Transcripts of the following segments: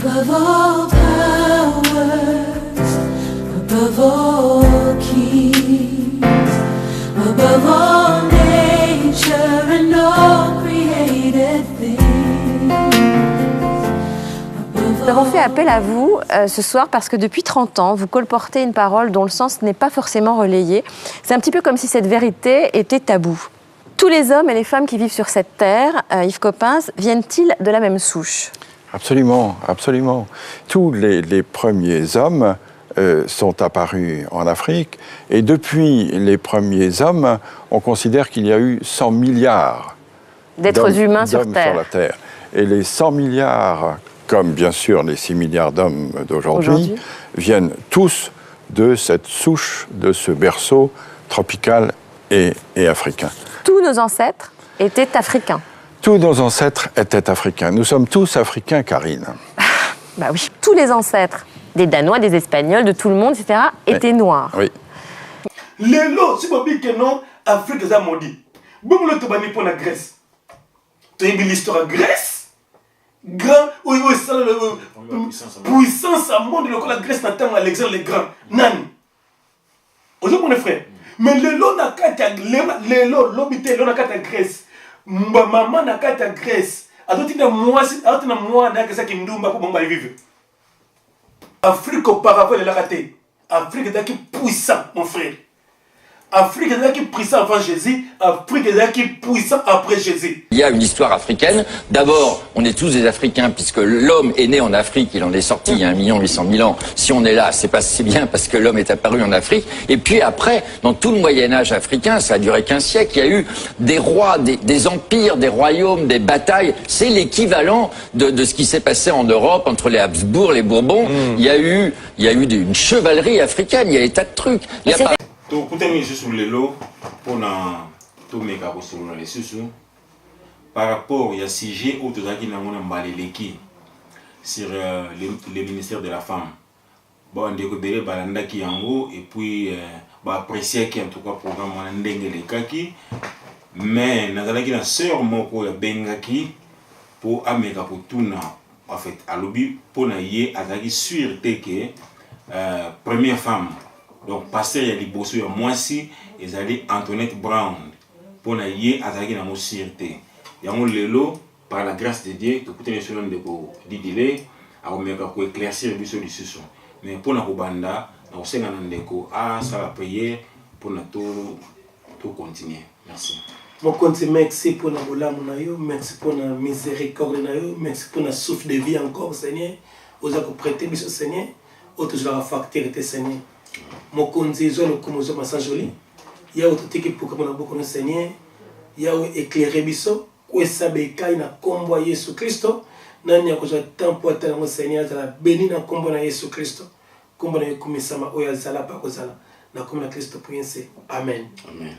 above all powers, above all kings, above all nature and all created things. Nous avons fait appel à vous ce soir parce que depuis 30 ans, vous colportez une parole dont le sens n'est pas forcément relayé. C'est un petit peu comme si cette vérité était taboue. Tous les hommes et les femmes qui vivent sur cette terre, Yves Coppens, viennent-ils de la même souche ? Absolument, absolument. Tous les premiers hommes sont apparus en Afrique et depuis les premiers hommes, on considère qu'il y a eu 100 milliards d'êtres humains sur la Terre. Et les 100 milliards, comme bien sûr les 6 milliards d'hommes d'aujourd'hui, viennent tous de cette souche, de ce berceau tropical et africain. Tous nos ancêtres étaient africains. Tous nos ancêtres étaient africains. Nous sommes tous africains, Karine. Bah oui, tous les ancêtres, des Danois, des Espagnols, de tout le monde, etc., étaient noirs. Oui. Lelo, si vous dites que non, Afrique est maudit. Bon, le tobani pour la Grèce. Tu as vu l'histoire de Grèce? Grand, oui, ça, puissance à monde, la Grèce n'attend Alexandre le Grand. Nani. Aujourd'hui, mon frère. Mais lelo, lelo, l'obité, lelo, la Grèce. Maman na kata Grèce. Adotina moi na kesa kindumba pour bomba vivre. Afrique auparavant elle a raté. Afrique est qui puissant mon frère. Afrique est qui puissant avant Jésus, Afrique est qui puissant après Jésus. Il y a une histoire africaine. D'abord, on est tous des Africains puisque l'homme est né en Afrique, il en est sorti il y a 1 800 000 ans. Si on est là, c'est pas si bien parce que l'homme est apparu en Afrique. Et puis après, dans tout le Moyen-Âge africain, ça a duré qu'1 siècle, il y a eu des rois, des empires, des royaumes, des batailles. C'est l'équivalent de ce qui s'est passé en Europe entre les Habsbourg, les Bourbons. Il y a eu une chevalerie africaine, il y a des tas de trucs. Il y a pas... Donc, pour terminer sur le lot, pour tout mes carreaux sur les sous par rapport à sujet où tout qui n'a pas sur le ministère de la femme. Bon, on découvre balanda qui en haut et puis apprécier qui en tout cas programme on ndenge les kaki mais nazala qui na sœur moko ya bengaki pour ameka pour tuna en fait à lobby pour na yé azaki sûreté que première femme. Donc, pasteur ya liboso ya mwasi ezali Antoinette Brown pour na yé azaki na mo sûreté. Yango lelo par la grâce de Dieu to kutene sur ndeko didile a omeka ko éclaircir biso lisusu. Mais pour na kobanda na osenga na ndeko ça la prière pour na to continuer. Merci. Mon compte merci pour la bolamu na yo, merci pour la miséricorde na yo, merci pour la souffle de vie encore Seigneur. Oza ko prêter biso Seigneur, autre je la facture était Seigneur. Mon konzi zo le komozo masa joli ya ototiki pour que na boko no Seigneur ya o éclairer biso ko sabe kai na kombo Yesu Kristo nani ya koza tempo atala mo Seigneur za béni na kombo na Yesu Kristo kombo na yokumisama oya zala pa kozala na kombo na Kristo prince amen amen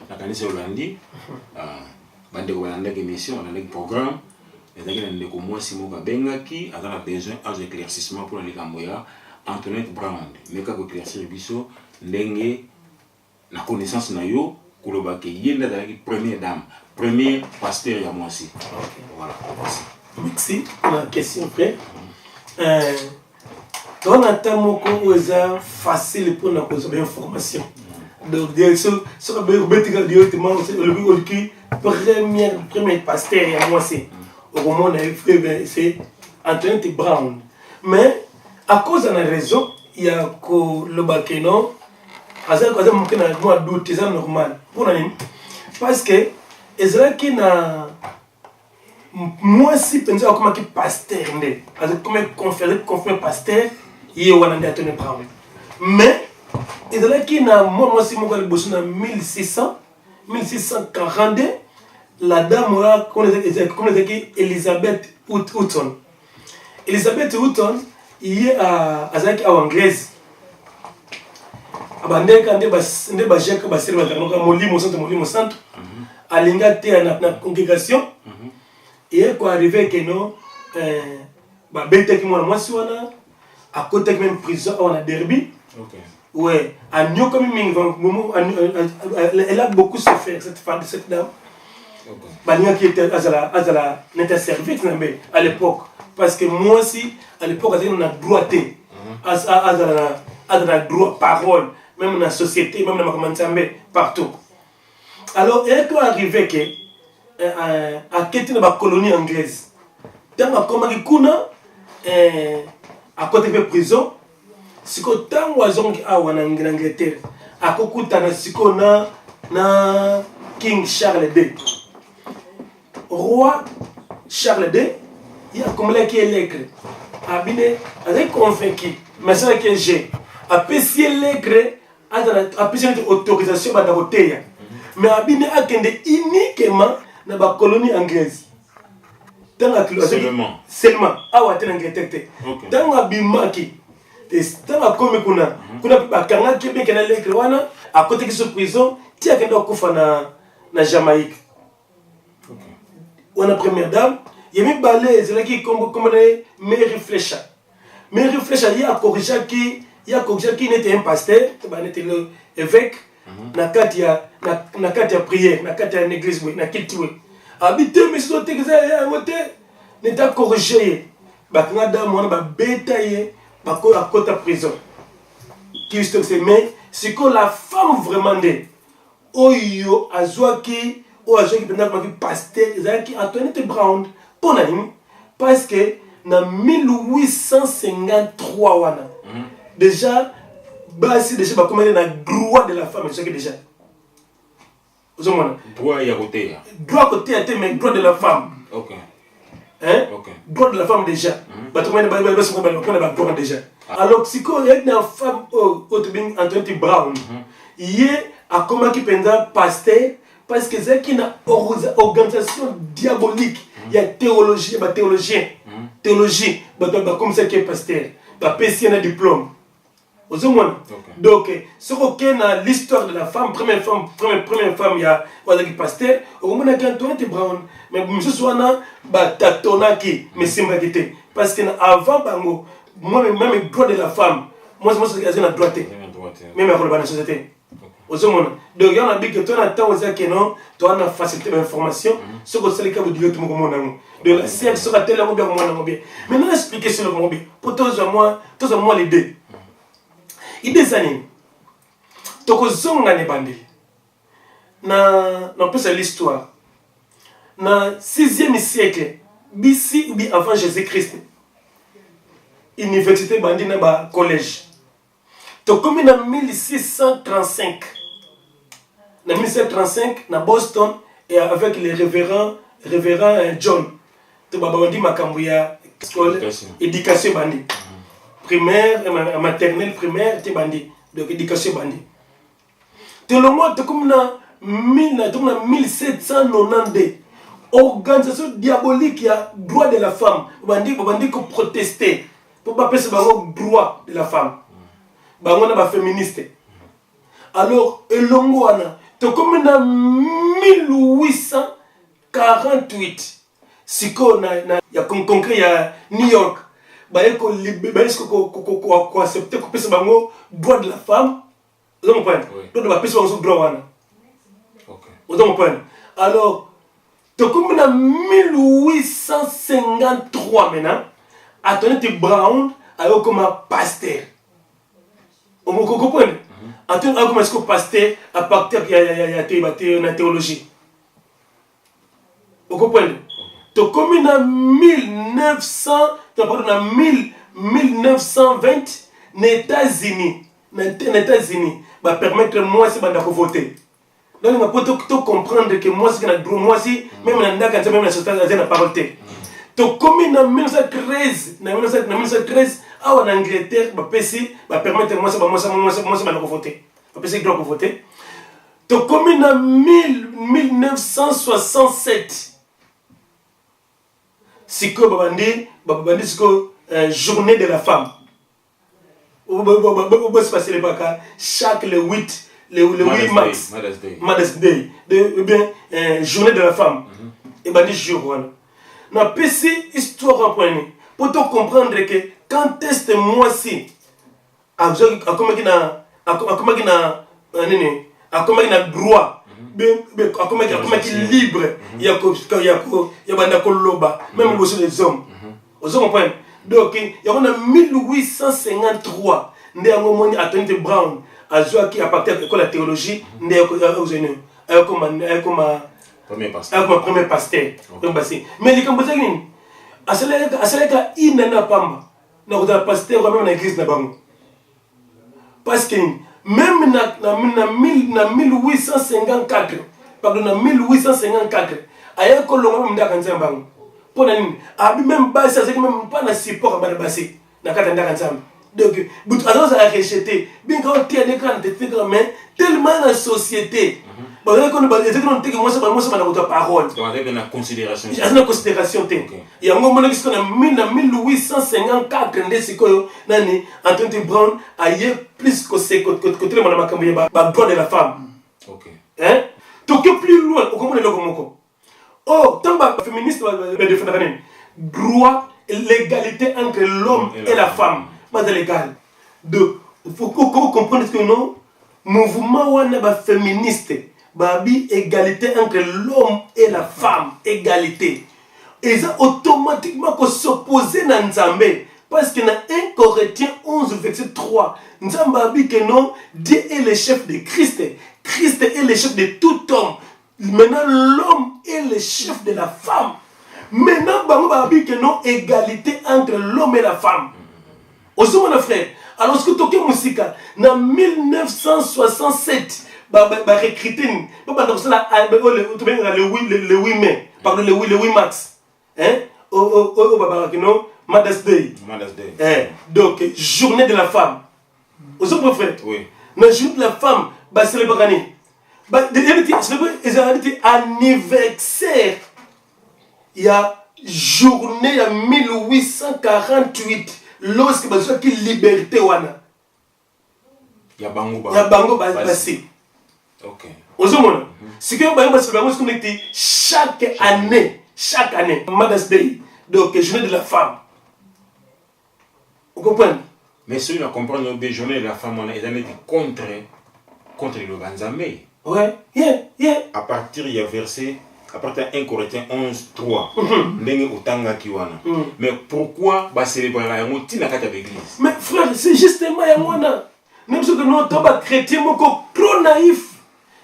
la kanisa olandi bande ko balanda ke mission on a le programme ezaki na ndeko mwasi moko bengaki azana besoin az éclaircissement pour les kamboya Antoinette Brown, mais quand vous éclaircir biso, ndenge la connaissance na yo, koloba ke yenda la première dame, premier pasteur ya moi aussi. Voilà. Merci pour la question frère. Dans un temps moko eza facile pour na cause d'information. Donc direction sur le bétiga directement le qui premier pasteur ya moi aussi. Au moment c'est Antoinette Brown. Mais à cause de la raison, il y a que le bakeno, c'est normal. Parce que Israël qui n'a moi si pensé comme un pasteur, comme conféré pasteur, il y a un Antoine Brown. Mais Israël qui n'a moi si mon gars bossé en 1642, la dame là comme Elizabeth Houghton. Elizabeth Houghton il est à anglaise. Abandeka nde ba jeka ba sirwa tanoka molimo centre alinga te na congrégation et quoi arrivé que non ba bete ki mwana mwasi wana à côté même prison on a Derby. OK. Ouais, à New comme elle a beaucoup souffert cette femme cette dame. Balinga qui était azala n'était service à l'époque parce que moi aussi à l'époque on a droité azala droit parole même dans la société même dans la partout. Alors il est arrivé que à quitter la colonie anglaise dans la colonie kuna à côté de prison si que tant oison qui a en Angleterre à kokuta na siko na King Charles II. Roi Charles II, il a comme là qui est l'écrit. Abine, avec convaincu, mais ça que j'ai. Apprécié l'écrit, apprécié l'autorisation de la route. Mais Abine a été uniquement dans la colonie anglaise. Seulement. Ah ouais, t'es Angleterre. Dans la Bimaki, dans la commune kuna bakanga qui bien qu'elle l'écrit wana à côté de ce prison, tu as qu'elle doit couper na Jamaïque. On a première dame, il y a mis balai, c'est là qui comme Mary Fletcher. Mary Fletcher, il y a corrigé qui n'était un pasteur, il était l'évêque, na katia prière, na katia l'église, na kiltiwe. Habité mais c'est que ça y a moté, n'était corrigé. Bah quand dame on a bétaillé, bah quoi à côté prison. Qui c'est mais c'est que la femme vraiment de oyo azwaki ou à ceux qui pendant pasteur qui Antoinette Brown pour nous parce que en 1853 wana déjà basi déjà ba comment na droit de la femme c'est que déjà vous avez droit y a côté côté mais droit de la femme OK droit de la femme déjà ba comment ba droit déjà alors si ko y a une femme autre bien Antoinette Brown il a comment qui pendant pasteur parce que c'est une organisation diabolique. Il y a théologie, il y a théologien. Théologie, comme ça qui est pasteur. Il y a un diplôme. Donc, ce qui est dans l'histoire de la femme, première femme, il y a un pasteur. Au moment où il y a Antoinette Brown, mais je suis là, mais c'est ma qualité. Parce qu'avant, moi, même le droit de la femme, moi, c'est la droite. Même dans la société. Donc, il y a un que tu as temps que tu as une facilité d'information. Ce que c'est le cas de Dieu, tout le monde. De la science sera tellement bien. Maintenant, expliquer sur le monde. Pour tous moi, les deux. Il y a des années, tu as des bandits. On peut c'est l'histoire. Dans le 6e siècle, BC ou bien avant Jésus-Christ, l'université bandit dans le collège. Tu as commis en 1635. En 1735, à Boston, et avec les révérends John, tu as dit éducation bandit. Primaire, maternelle, primaire, tu bandit. Donc éducation bandit. Tu as le mois, tu as comme en 1792, organisation diabolique, il y a droit de la femme. Bandit qui protester. Pour ne pas passer le droit de la femme. On a féministe. Alors, Elongwana, tu comme en 1848, si on a concret, il y a New York, il y a accepté que le droit de la femme, vous comprenez? Donc, il y a le droit. Vous comprenez? Alors, tu comme en 1853 maintenant, Antoinette Brown a eu comme un pasteur. Vous comprenez? Antoinette Brown a comme un pasteur à partir de la théologie. Vous comprenez? Donc, comme en 1920, les États-Unis va permettre moi de voter. Donc, il faut comprendre que moi, si même dans la société, n'a pas voté. Donc, comme en 1913, en Angleterre, va permettre moi de voter. Va permettre de voter. Donc, comme en 1967, c'est que journée de la femme. Chaque le 8 mars, Mother's Day, journée de la femme. Et ben, jour. Na PC histoire en point pour te comprendre que quand est moi-ci, à comment il a droit comment il libre, il y a même aussi les hommes. Vous comprenez? Donc, il y a 1853, ndé ngomoni Anthony Brown, à qui appartient à l'école de théologie, ndé comme premier pasteur. Mais les Cambodgiens, à cela il n'a pas na pasteur même dans l'église na bango. Parce que même na 1854, pardon, na 1854, aya ko longa même ndaka nzamba bango. Pona nini? Abi même basi ça c'est même pas na support ba basi na kata ndaka nzamba. Donc but alors ça a rejeté. Bien quand tu as des grands mais tellement la société. Bon là quand on était qu'on moi ça na parole. Donc avec une considération. Il y a une considération té. Il y a un moment qui sont en 1854 ndesiko nani Anthony Brown a eu plus que c'est côté mon makambo ba droit de la femme. OK. Hein? Donc plus loin, on comprend le comment. Oh, tant que féministe va défendre droit et l'égalité entre l'homme et la femme. Pas de légal. Donc, il faut comprendre que non, mouvement wana féministe, babi égalité entre l'homme et la femme, égalité. Et ça automatiquement qu'on s'opposer à Nzambé. Parce qu'il y a 1 Corinthiens 11, verset 3. Nzambabi que non, Dieu est le chef de Christ. Christ est le chef de tout homme. Maintenant, l'homme est le chef de la femme. Maintenant, Babi que non, égalité entre l'homme et la femme. Aussi, mon frère, alors que tu as musique, en 1967, recruté, le 8 mai, pardon, le 8 mars, Mother's Day. Donc, journée de la femme. Aussi, mon frère, la journée de la femme, c'est le bagani. C'est anniversaire. Il y a journée, il y a 1848. Lorsque il y a liberté, il y a bango basé. Ok. Ce que vous avez chaque année, Mother's Day, donc journée de la femme. Vous comprenez? Mais si on comprend que journée de la femme, on est contre le Banzamé. Ouais, à partir du verset. À partir de 1 Corinthiens 11, 3, mais pourquoi célébrer la l'église? Mais frère, c'est justement Yamwana. Même si nous sommes chrétiens, nous sommes trop naïfs.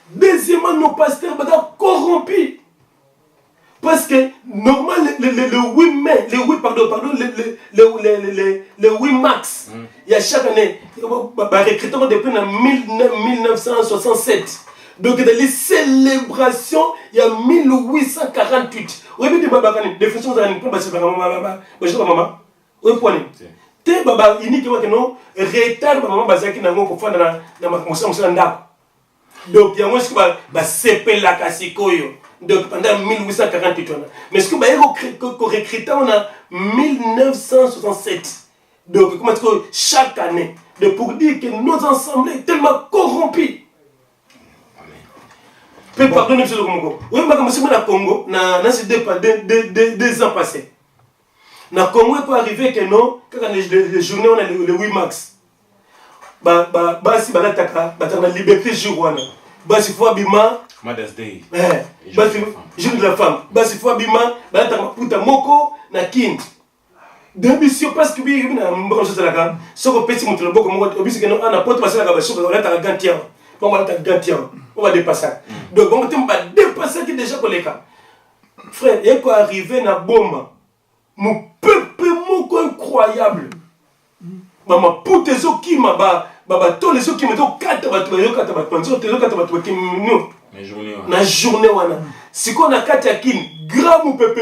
Deuxièmement, nos pasteurs sont corrompus. Parce que normalement, le 8 mai, le 8 mars, il y a chaque année, recrutement depuis 1967. Donc, dans les célébrations, il y a 1848. Vous avez dit, définition de la maman. Vous comprenez? Te baba uniquement que non retard maman bazaki nango pour faire dans la donc il y a moi ce que ba CP la kasikoyo donc pendant 1848 mais ce que ba recruté on a 1967 donc comment est-ce que chaque année de pour dire que nos assemblées sont tellement corrompus. Peut pardonner monsieur le Congo. Oui, ma comme na Congo na ces 2 ans passés. Na Congo peut arriver que non quand les journées on a le 8 mars. Si balataka batana liberté jour wana. Si faut bima Mother's Day. Jour de la femme. Si faut bima balataka puta moko na king. D'ambition parce que bi na mbongo ça là. Soko petit mutu boko mo obisi que non ana porte passer la soko balataka gantia. On va dépasser. Donc, on va dépasser qui déjà pour les cas. Frère, il faut arriver à bombe. Mon peuple incroyable. Maman, pour tes eaux qui m'a tous les eaux qui me donnent 4 la journée. Si on a 4 yakin, grand mon peuple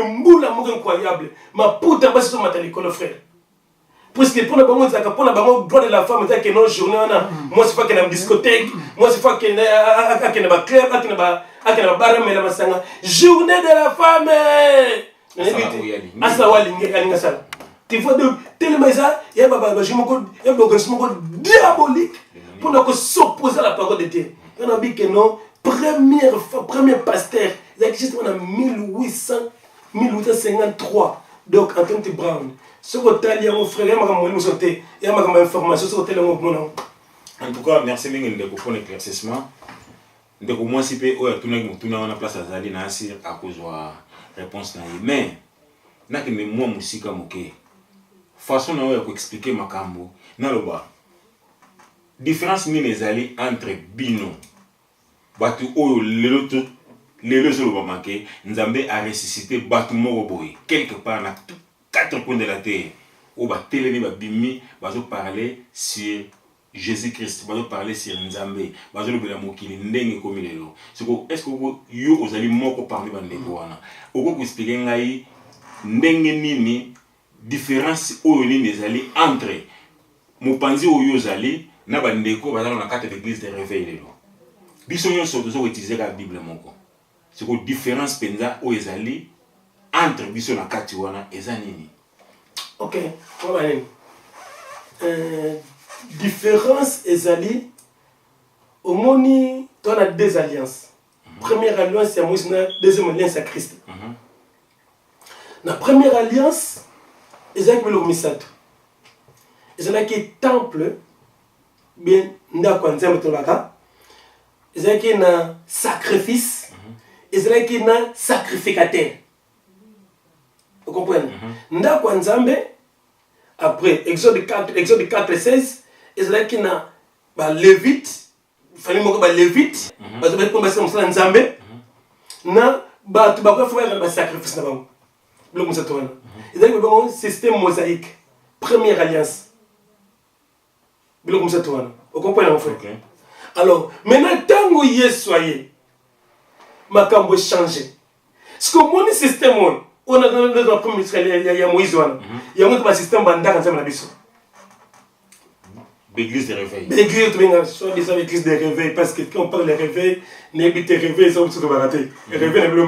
incroyable. Ma putain, c'est sur ma télécole, frère. Parce que pour la droit de la femme, c'est que non journée, moi c'est pas qu'il y a une discothèque, moi c'est pas qu'il y a un club, qu'il y a un bar, mais la journée de la femme. Tu vois tellement ça, il y a un organisme diabolique pour s'opposer à la parole de Dieu. On a dit que non, premier pasteur, il existe en 1853, donc Anthony Brown. Ce que tu mon frère, il y a ma information sur le En tout cas, merci beaucoup pour l'éclaircissement. ndeko mwasi pe oyo atunaki motuna wana place azali na asir akozwa réponse na ye mais nakende mwa mosika moke façon na oyo ya koexplike makambo naloba différence nini ezali entre bino bato oyo lelo ezoloba make nzambe a ressuscité bato moko boye quelque part na quatre coins de la terre oyo batelemi babimi bazoparle sur Jésus-Christ, bazo parler sur Nzambe, bazo lobela mokili ndenge komi lelo. Siko est-ce que yo ozali moko parmi bandeko wana? Oko ko expliquer ngai ndenge nini différence oyo nini ezali entre mopanzi oyo ozali na bandeko bazala na carte d'église de réveil lelo. Biso nyonso tozo utiliser la Bible moko. Siko différence penza oyo ezali entre biso na kati wana eza nini? OK, voilà. Différence ezali au moni on a deux alliances. Première alliance c'est Moïse, deuxième alliance c'est Christ. La première alliance ezali que le misato. Ezali que temple bien ndako nzambe tolaka. Ezali que na sacrifice. Ezali que na sacrificateur. Vous comprenez? Ndako nzambe après Exode 4:16 Ezra qui na ba Lévite, famille moko ba Lévite, bazo ba komba sa nzambe na ba tu ba ko faire ba sacrifice na bango. Bilo comme ça toi. Ezra qui ba système mosaïque, première alliance. Bilo comme ça toi. Vous comprenez mon frère? Okay. Alors, maintenant tango yesoye makambo changer. Ce que mon système on a dans le premier Israël il y a Moïse wana. Il y a un système bandaka nzambe na biso. L'église de réveil. L'église de réveil, parce que quand on parle de réveil, n'ébite réveil, ça vous se barater. Réveil n'est plus le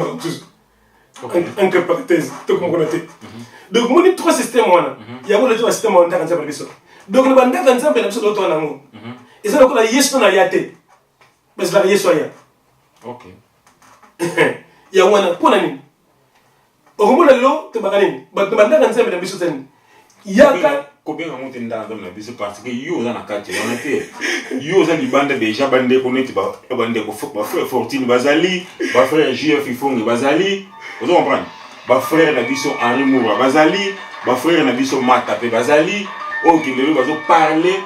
un que parenthèse, tout comme on a dit. Donc, on a trois systèmes. Il y a un système en tant que ça. Donc, le bandit en tant que ça, l'autre en amour. Et ça, on a yes, on a yaté. Mais c'est la yes, soya. Ok. Il y a un point à nous. Au moment de l'eau, tu vas gagner. Mais le bandit en tant que ça, il y a combien on monte dans la vie parce que yo dans la carte on était yo dans les bandes déjà bandé connaître ba bandé ko frère Fortune Bazali ba frère JF Ifongi Bazali vous comprenez ba frère na biso Henri Moura Bazali ba frère na biso Matape Bazali OK lelo bazo parler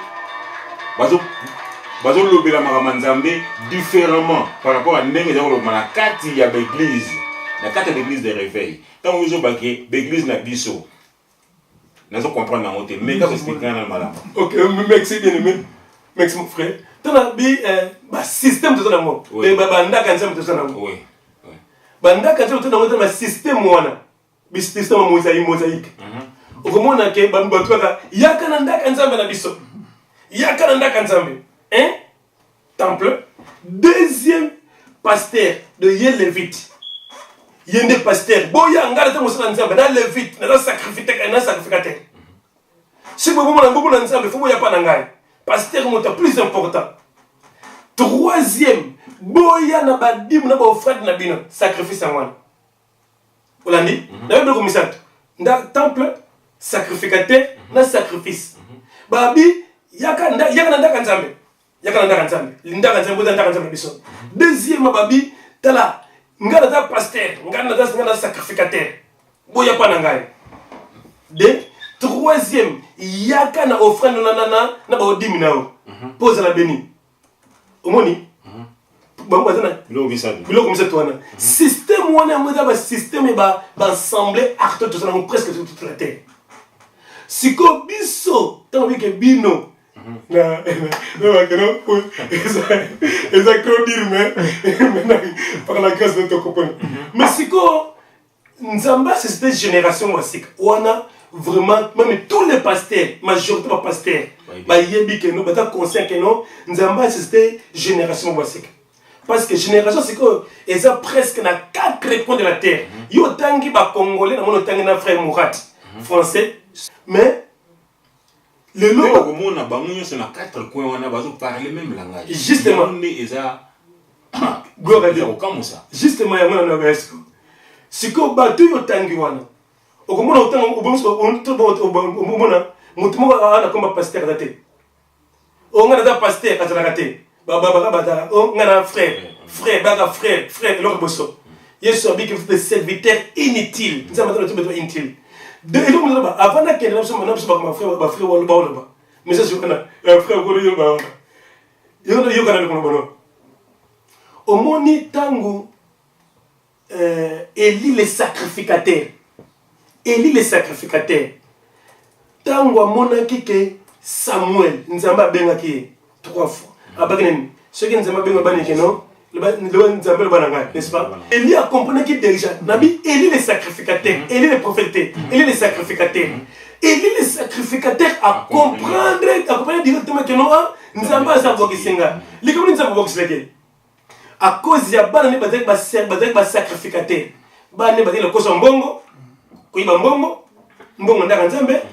bazo lobela makama nzambe différemment par rapport à ndenge za ko na carte ya l'église la carte de l'église de réveil tant vous zo baké l'église na biso nous comprendre dans notre mais quand expliquer dans le malin. OK, merci bien aimé. Merci mon frère. Tu as dit système de ton amour. Mais banda quand de ton amour. Oui. Banda quand de ton amour dans système wana. Bi système mosaïque. Au comment on a que bamba toi ya kananda kanzambe na biso. Ya kananda kanzambe. Hein? Temple. Deuxième pasteur de Lévite. Yende pasteur boya ngala te musala nzambe na Lévite na sacrificateur. Si vous voulez un nzambe faut boya pa na ngai. Pasteur mota plus important. Troisième boya na badim na ba offrande na bino sacrifice en wana. Olandi na bebo komisato. Nda temple sacrificateur na sacrifice. Babi yaka nda nzambe. Yaka nda nzambe. Linda nzambe nda nzambe biso. Deuxième babi tala ngana da pasteur ngana sacrificateur boya pa na ngai de troisième yaka na offrande na ba odimi nao pose la béni omoni bango azana bilo comme ça toi système wana moza ba système ba ensemble acte tout ça presque toute la terre siko biso tant que bino na non exactement dire mais par la grâce de ton copain mais c'est quoi nzamba c'est cette génération moisique on a vraiment même tous les pasteurs majorité des pasteurs ba yebi que nous ba conscient que non nzamba c'est cette génération moisique parce que génération c'est que ils ont presque na 4 coins de la terre yo tangi ba congolais na mono tangi na frère Mourat français mais le lot au monde na bango sur na 4 coins on a bazo parler même langage justement on eza gloire à Dieu comme ça justement ya mona na besko siko batu yo tangi wana okomona utango obomona mutumo ana komba pasteur date onga na pasteur azalaka te frère, Yesu a dit que vous êtes serviteurs inutiles. Nous avons dit que inutile. Et donc, avant que nous soyons frère, mais ça, c'est un frère, au moni tango, Élie le sacrificateur. Élie le sacrificateur. Tango a monaki que Samuel, nous avons benaki 3 fois. Abagnen, ceux qui nous avons benaki non. N'est-ce pas? Élie a compris qu'il déjà Nabi, Élie le sacrificateur, Élie le prophète, Élie le sacrificateur. Élie le sacrificateur à comprendre directement que non, nous avons pas savoir qui c'est là. Les communes nous avons pas à cause de la banane bazak sacrificateur. Banane bazak le koso mbongo, kuiba mbongo, mbongo ndaka nzambe,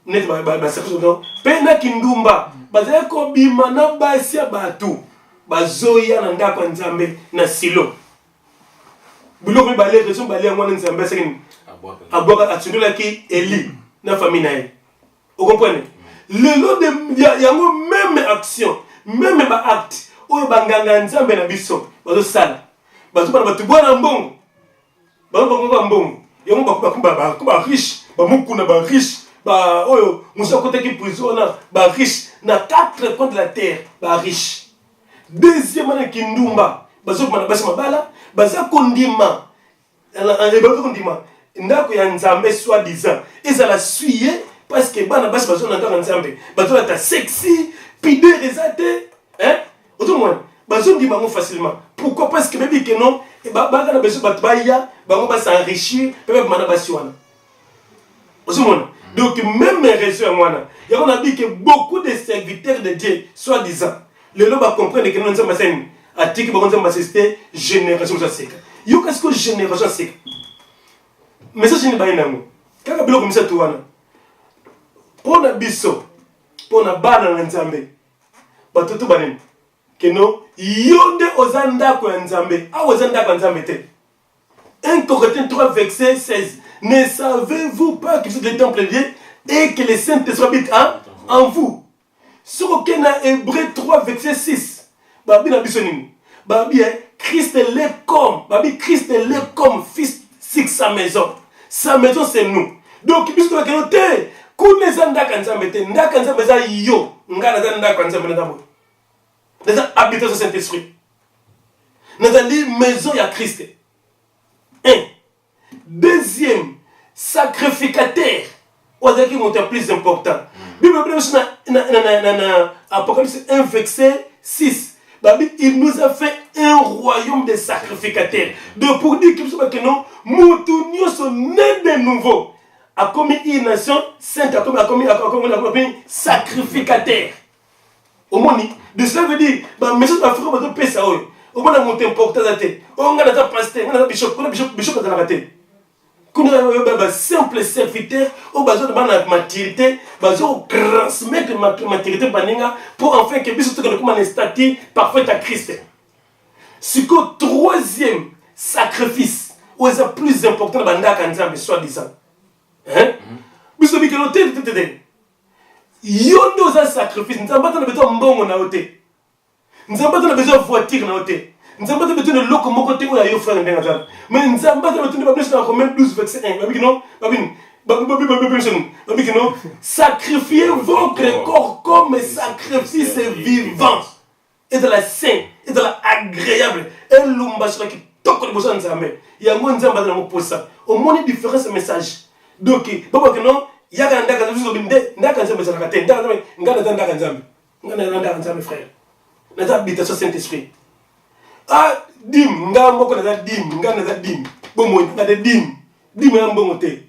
net ba sacrificateur. Pena kindumba, bazak ko bimana basia batu. Bazoya na ndako nzambe na silo biloko balé raison balé ngwana nzambe sekini aboka atundula ki Eli na famille na ye. Vous comprenez? Le lot de yango même action même ba acte oyo banganga nzambe na biso bazo sala bazo bana batu bona mbongo ba mbongo yango ba riche ba mukuna ba riche ba oyo musa côté ki prison ba riche na 4 coins de la terre ba riche. Deuxième année kindumba bazo mana basi mabala baza kondima bazo kondima ndako ya nzambe soi-disant ezala suye parce que bana basi bazo na ndako nzambe bazo la ta sexy pideur ezate hein autrement bazo ndima mo facilement. Pourquoi? Parce que baby que non et ba na beso batbaya bango ba s'enrichir peut mana basi wana autrement. Donc même raison moi il y a on a dit que beaucoup de serviteurs de Dieu soi-disant le lot va comprendre que nous sommes scène à dire que nous sommes assistés génération sec. Yo qu'est-ce que génération sec? Mais ça c'est pas énorme. Quand on comme ça tout wana. Pour na biso, pour na bana nzambe. Ba tout banen. Que non yonde ozanda ko nzambe. A ozanda ko nzambe te. 1 Corinthiens 3 verset 16. Ne savez-vous pas que vous êtes le temple de Dieu et que le Saint-Esprit habite en vous? Sur aucun Hébreu 3 verset 6. Babi na bisonini. Babi Christ est le comme. Babi Christ est le comme fils sur sa maison. Sa maison c'est nous. Donc biso ka noter kune zanda kanzambe te ndaka nzambe za yo ngana za ndaka nzambe na dabo. Les habitation du Saint-Esprit. Nous avons maison ya Christ. 1. Deuxième sacrificateur. On a dit que plus important. Bible Apocalypse 1 verset 6. Il nous a fait un royaume de sacrificateurs. Donc pour dire que non, nous sommes nés de nouveau. A commis une nation sainte, a commis sacrificateur. Au moins, de cela veut dire, mais ça va faire un peu ça. Au moins, on est important. On a un pasteur, on a un bishop, on a un bishop dans la raté. Quand on a un simple serviteur, on a besoin de maturité, on a besoin de transmettre la maturité pour enfin que les gens comme un statut parfait à Christ. C'est que le troisième sacrifice, ou est le plus important dans le soi-disant. Hein? Vous savez que l'autre, yondo za sacrifice, nous avons besoin de mbongo na ote. Nous avons besoin de voiture na ote. Nous avons besoin de loko te oya yo frère ndenga. Mais nous avons besoin de Romains 12 verset 1. Babi non, sacrifiez votre corps comme sacrifice vivant et de la saint et de la agréable. Et l'umba sur qui toque le besoin de Nzambe. Il y a moins Nzamba dans mon poste. Au moins différence message. Donc baba que non yaga ndaka nzambe binde ndaka nzambe za nakate ndaka nzambe ngana ndaka nzambe ngana ndaka nzambe frère na habitation Saint-Esprit ah dim ngambo ko na dim ngana za dim bomo ngade dim ya mbongo te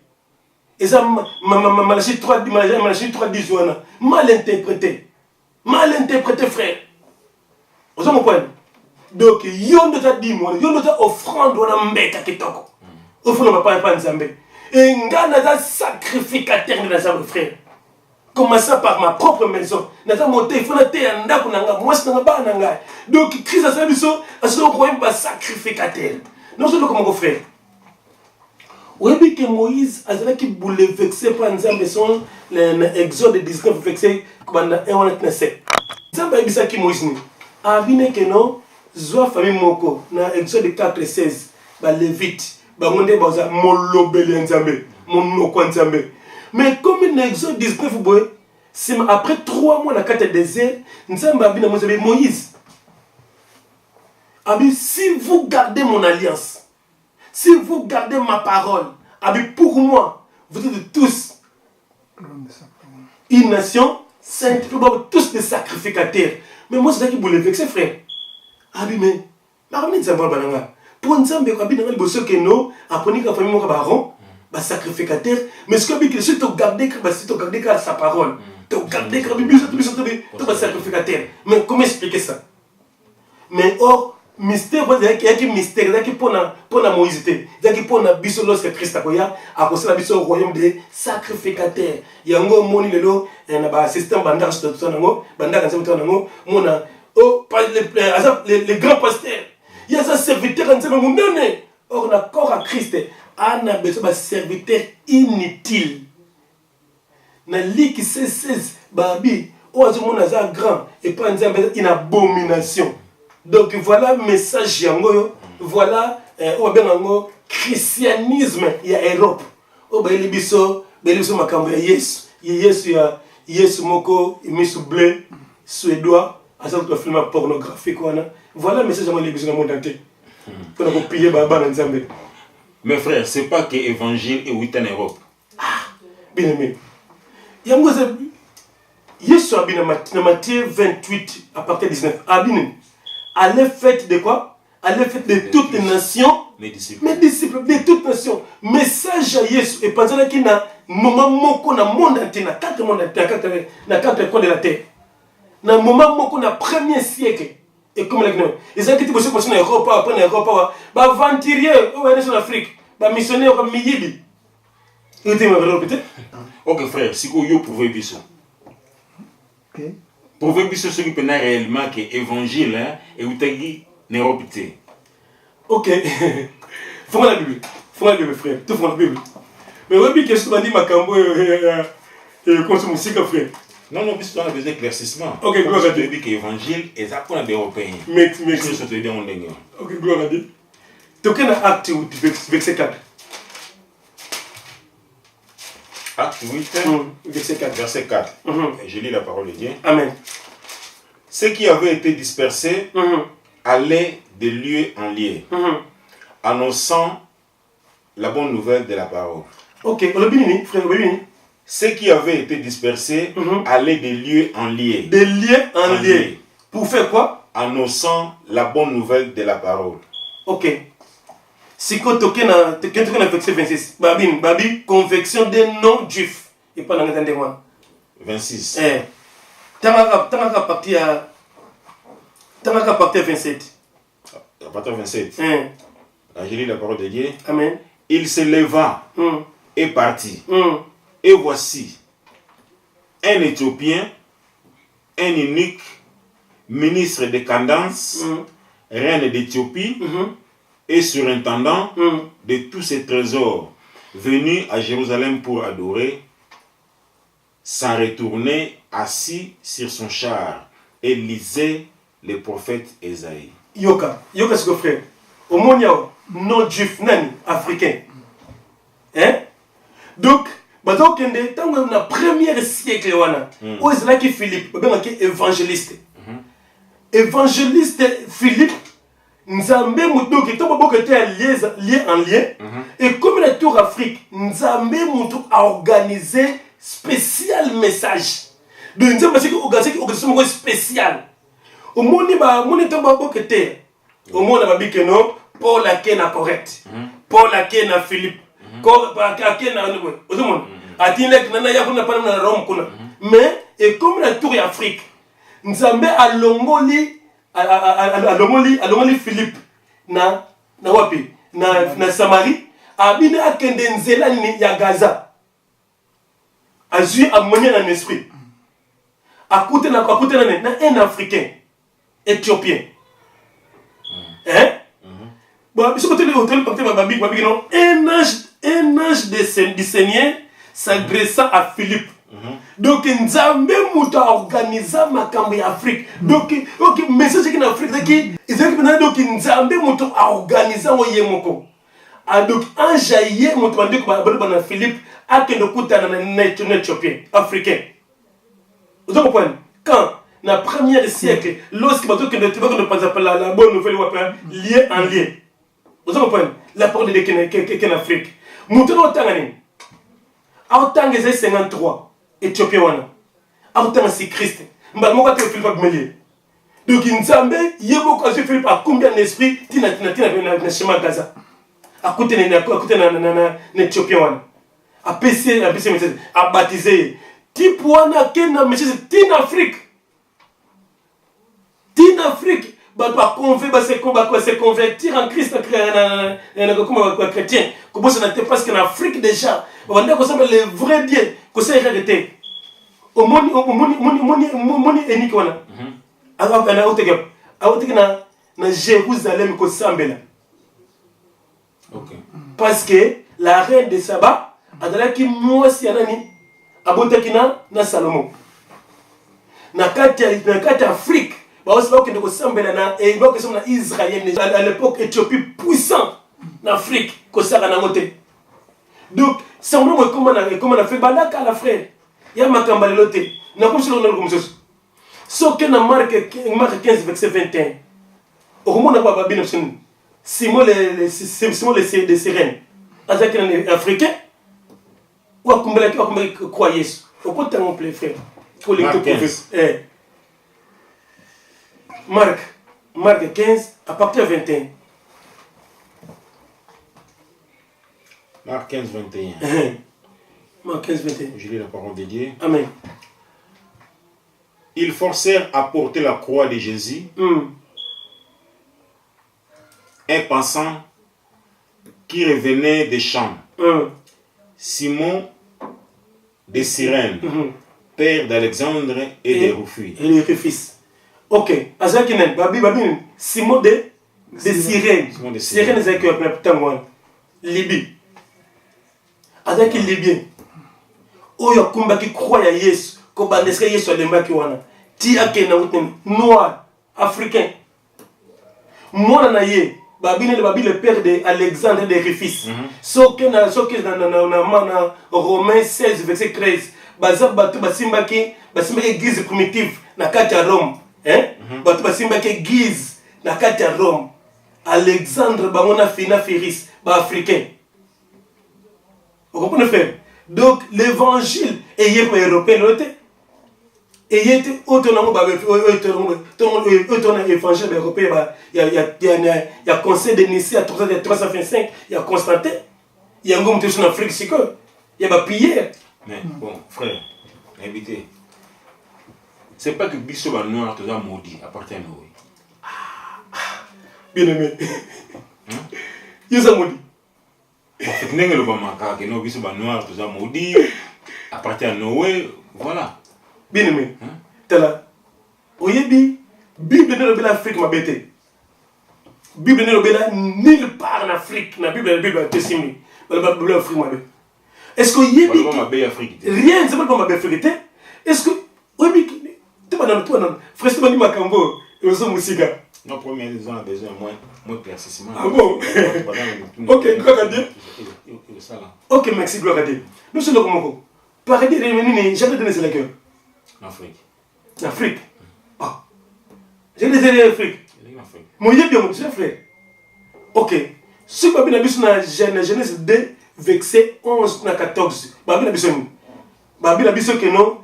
et ça Malachie 3 10 wana mal interprété frère vous comprenez donc yondo ta dim wana yondo ta offrande wana mbeka kitoko offrande pas nzambe. Et ngana za sacrificateur de Nzambe frère. Commençant par ma propre maison. Nata monter il faut na te ndako nanga moi c'est na ba nanga. Donc Christ a sabiso a ce royaume ba sacrificateur. Non c'est comme mon frère. Oui que Moïse a zala qui bouleversé par Nzambe son l'Exode 19 verset comme dans 1:7. Nzambe a bisa ki Moïse ni. abine que non zwa famille moko na Exode 4:16 ba Lévite ba monde ba molobeli nzambe monoko nzambe. Mais comme dans Exode 19 boy, c'est après 3 mois dans 4 désert, nzambe abine Moïse. Abi, si vous gardez mon alliance, si vous gardez ma parole, abi, pour moi, vous êtes tous une nation sainte, tous des sacrificateurs. Mais moi, c'est ça qui vous le vexer, frère. Abi, mais, pour nous, abi, dans le bosso que nous, apprenez que la famille, baron, sacrificateur, mais ce que si tu gardes sa parole, tu gardes que sacrificateur. Mais comment expliquer ça? Mais or, mystère il y a qui mystère il y a qui pour na Moïse il y a qui pour na biso lorsque Christ akoya akosala biso au royaume des sacrificateurs yango moni lelo na ba système bandar tout ça nango bandar nzembe tout nango mona oh les grands pasteurs il y a ça serviteur nzembe munene or na corps à Christ ana besoin ba serviteur inutile na liki 16 babi o azomona za grand et pas nzembe une abomination. Donc voilà le message yango, voilà au christianisme ya Europe. O ba ile biso makambo ya Yesu moko imisu bleu suédois asa to film pornographique wana. Voilà le message yango ile biso na monde entier. Pour na copier baba na nzambe. Mes frères, c'est pas que évangile est 8 en Europe. Ah, bien aimé. Yango Yesu abina Matthieu 28 à partir de 19. Abine allez faites de quoi? Allez faites de toutes les nations. Mes disciples de toutes les nations. Message à Yesu. Et pensez qu'il y a moment moko na monde entier, na 4 mondes entiers, na 4 coins de la terre. Na moment moko na premier siècle. Et comme les gens, ils ont quitté pour en Europe, après en Europe, bah aventurier, ou aller en Afrique, bah missionnaire comme Miyibi. Vous êtes peut-être? Ok frère, si vous pouvez dire ça. Ok. Pouvez dire ce qui peut réellement que l'évangile et vous t'avez n'Europe. Ok. Faut la Bible. Faut la Bible, frère. Tout faut la Bible. Mais oui, qu'est-ce que tu as dit, Macambo et comme musique, frère? Non, non, puisque on a besoin d'éclaircissement. Ok, gloire à Dieu. Tu dis que l'évangile est ça pour les Européens. Mais je te dis mon dernier. Ok, gloire à Dieu. Tu as un acte verset 4. Acte 8, verset 4. Verset 4. Je lis la parole de Dieu. Amen. Ceux qui avaient été dispersés allaient de lieu en lieu, annonçant la bonne nouvelle de la parole. Ok, on l'a bien, frère, on l'a bien. Ceux qui avaient été dispersés allaient de lieu en lieu. De lieu en lieu. Pour faire quoi? Annonçant la bonne nouvelle de la parole. Ok. Si tu as un verset 26, Babi, conviction des non-juifs. Et pas dans le 26. T'as parti à 27. À partir de 27. Là, je lis la parole de Dieu. Amen. Il se leva et partit. Et voici un Éthiopien, un unique ministre de Candace, reine d'Éthiopie, et surintendant de tous ses trésors, venu à Jérusalem pour adorer, s'en retournait assis sur son char et lisait les prophètes Esaïe. Yoka, c'est que frère. Au monde, il y a non juif, nani, africain. Hein? Donc, dans le premier siècle, où est-ce que Philippe, évangéliste. Évangéliste Philippe, Nzambe muto qui tombe beaucoup lié en lien. Et comme la tour Afrique, Nzambe muto a organisé spécial message. De Nzambe c'est organisation spéciale. Au monde il tombe beaucoup au monde ba bikeno Paul akena correct. Paul akena Philippe. Paul akena au monde. Atinlek nana ya kuna pana na Rome kuna. Mais et comme la tour Afrique, Nzambe a longoli alongoli Philippe na wapi na Samarie abine akende nzela ni ya Gaza azui amené en esprit akute na un africain éthiopien hein bon biso côté hôtel porté ma babi non un ange du Seigneur s'adressant à Philippe Donc nzambe muto organiser makambo ya Afrique. Donc OK message qui en Afrique qui ezaki maintenant donc nzambe muto organiser oye moko. Ah donc en jaillet muto bande ko ba na Philippe akende kutana na Éthiopien africain. Vous comprenez? Quand dans le premier siècle, lorsque tu ne pas la bonne nouvelle lié en lien. Vous comprenez? La parole de qu'en Afrique. Maintenant, en tant que 53, Éthiopien, en tant que Christ, je vais Philippe Abmelier. Donc, Nzambe, il y a beaucoup de Philippe à combien d'esprit tina chemin Gaza. À côté de l'Éthiopien, à PC, à baptiser. Tipuana kena monsieur tin Afrique. Tin Afrique ba se convertir en Christ comme chrétien. Comment ça n'était parce qu'en Afrique déjà, on va dire que ça le vrai Dieu que ça hérité. Au moni enique wana. Na oteka na Jérusalem ko sambela. OK. Parce que la reine de Saba adala ki mwasi anani abotaki na Salomon. Na kati Afrique, ba aussi ba kende ko sambela na e ba ko sambela na Israël à l'époque Éthiopie puissant en Afrique ko saka na moté. Donc Salomon comment na fait balaka la frère. Ya makamba lelote. Na comme sur comme ça. So que na Marc 15 verset 21. Au moment na ba bina Simon les sirènes. Azaki na africain. Ou à combien croyez au côté mon plaît frère pour les Marc 15 à partir de 21. Marc 15 21. Marc 15 21. Je lis la parole de Dieu. Amen. Ils forcèrent à porter la croix de Jésus. Un passant qui revenait des champs. Simon de Cyrène, père d'Alexandre et de Rufus. Et les Rufus. Ok. Azakinen, Babin, Simon de Cyrène. Cyrène est avec un Libye. Azaki Libyen. Oyo kumba qui croit à Yesu, ko bandeska Yesu alemba ki wana. Ti akena uten noir africain. Mona na ye. Le père d'Alexandre de Rufus. So que dans Romains 16, verset 13, Basimbaki église primitive na kati ya Rome. Basimbaki église na kati ya Rome. Alexandre bamona fina Féris, africain. Vous comprenez frère? Donc l'évangile est européen. Et il était autonome, évangile européen. Il y a conseil de Nicée à 325, il y a Constantin, il y a un goût en Afrique, c'est que il y a Pierre. Mais bon, frère, invité, c'est pas que Bissot Noir te a maudit à partir de nous. Bien aimé. Il a maudit. C'est que le Bamaka, que nous Bissot Noir te a maudit à partir de Noé, voilà. Bien aimé. Tala. Oyebi, Bible ne l'obéit l'Afrique ma bête. Bible ne l'obéit nulle part en Afrique. La Bible est testimoniée. La Bible l'Afrique ma bête. Est-ce que Yebi. Rien, c'est pas ma bête Afrique. Est-ce que. Oyebi, tu vas dans toi, non. Frère, tu vas dire Makambo. Et on s'en musique. Non, premier, ils ont besoin moins persistement. Ah bon? Ok, gloire à Dieu. Ok, merci, gloire à Dieu. Nous sommes là comme paradis de revenir, j'ai donné la gueule. L'Afrique. L'Afrique. Ah. J'ai des ailes d'Afrique. Mon yé bien, mon frère. Ok. Ce que Babina Bissou dans Genèse 2, verset 11 à 14. Babina Bissou. Babina Bissou que non.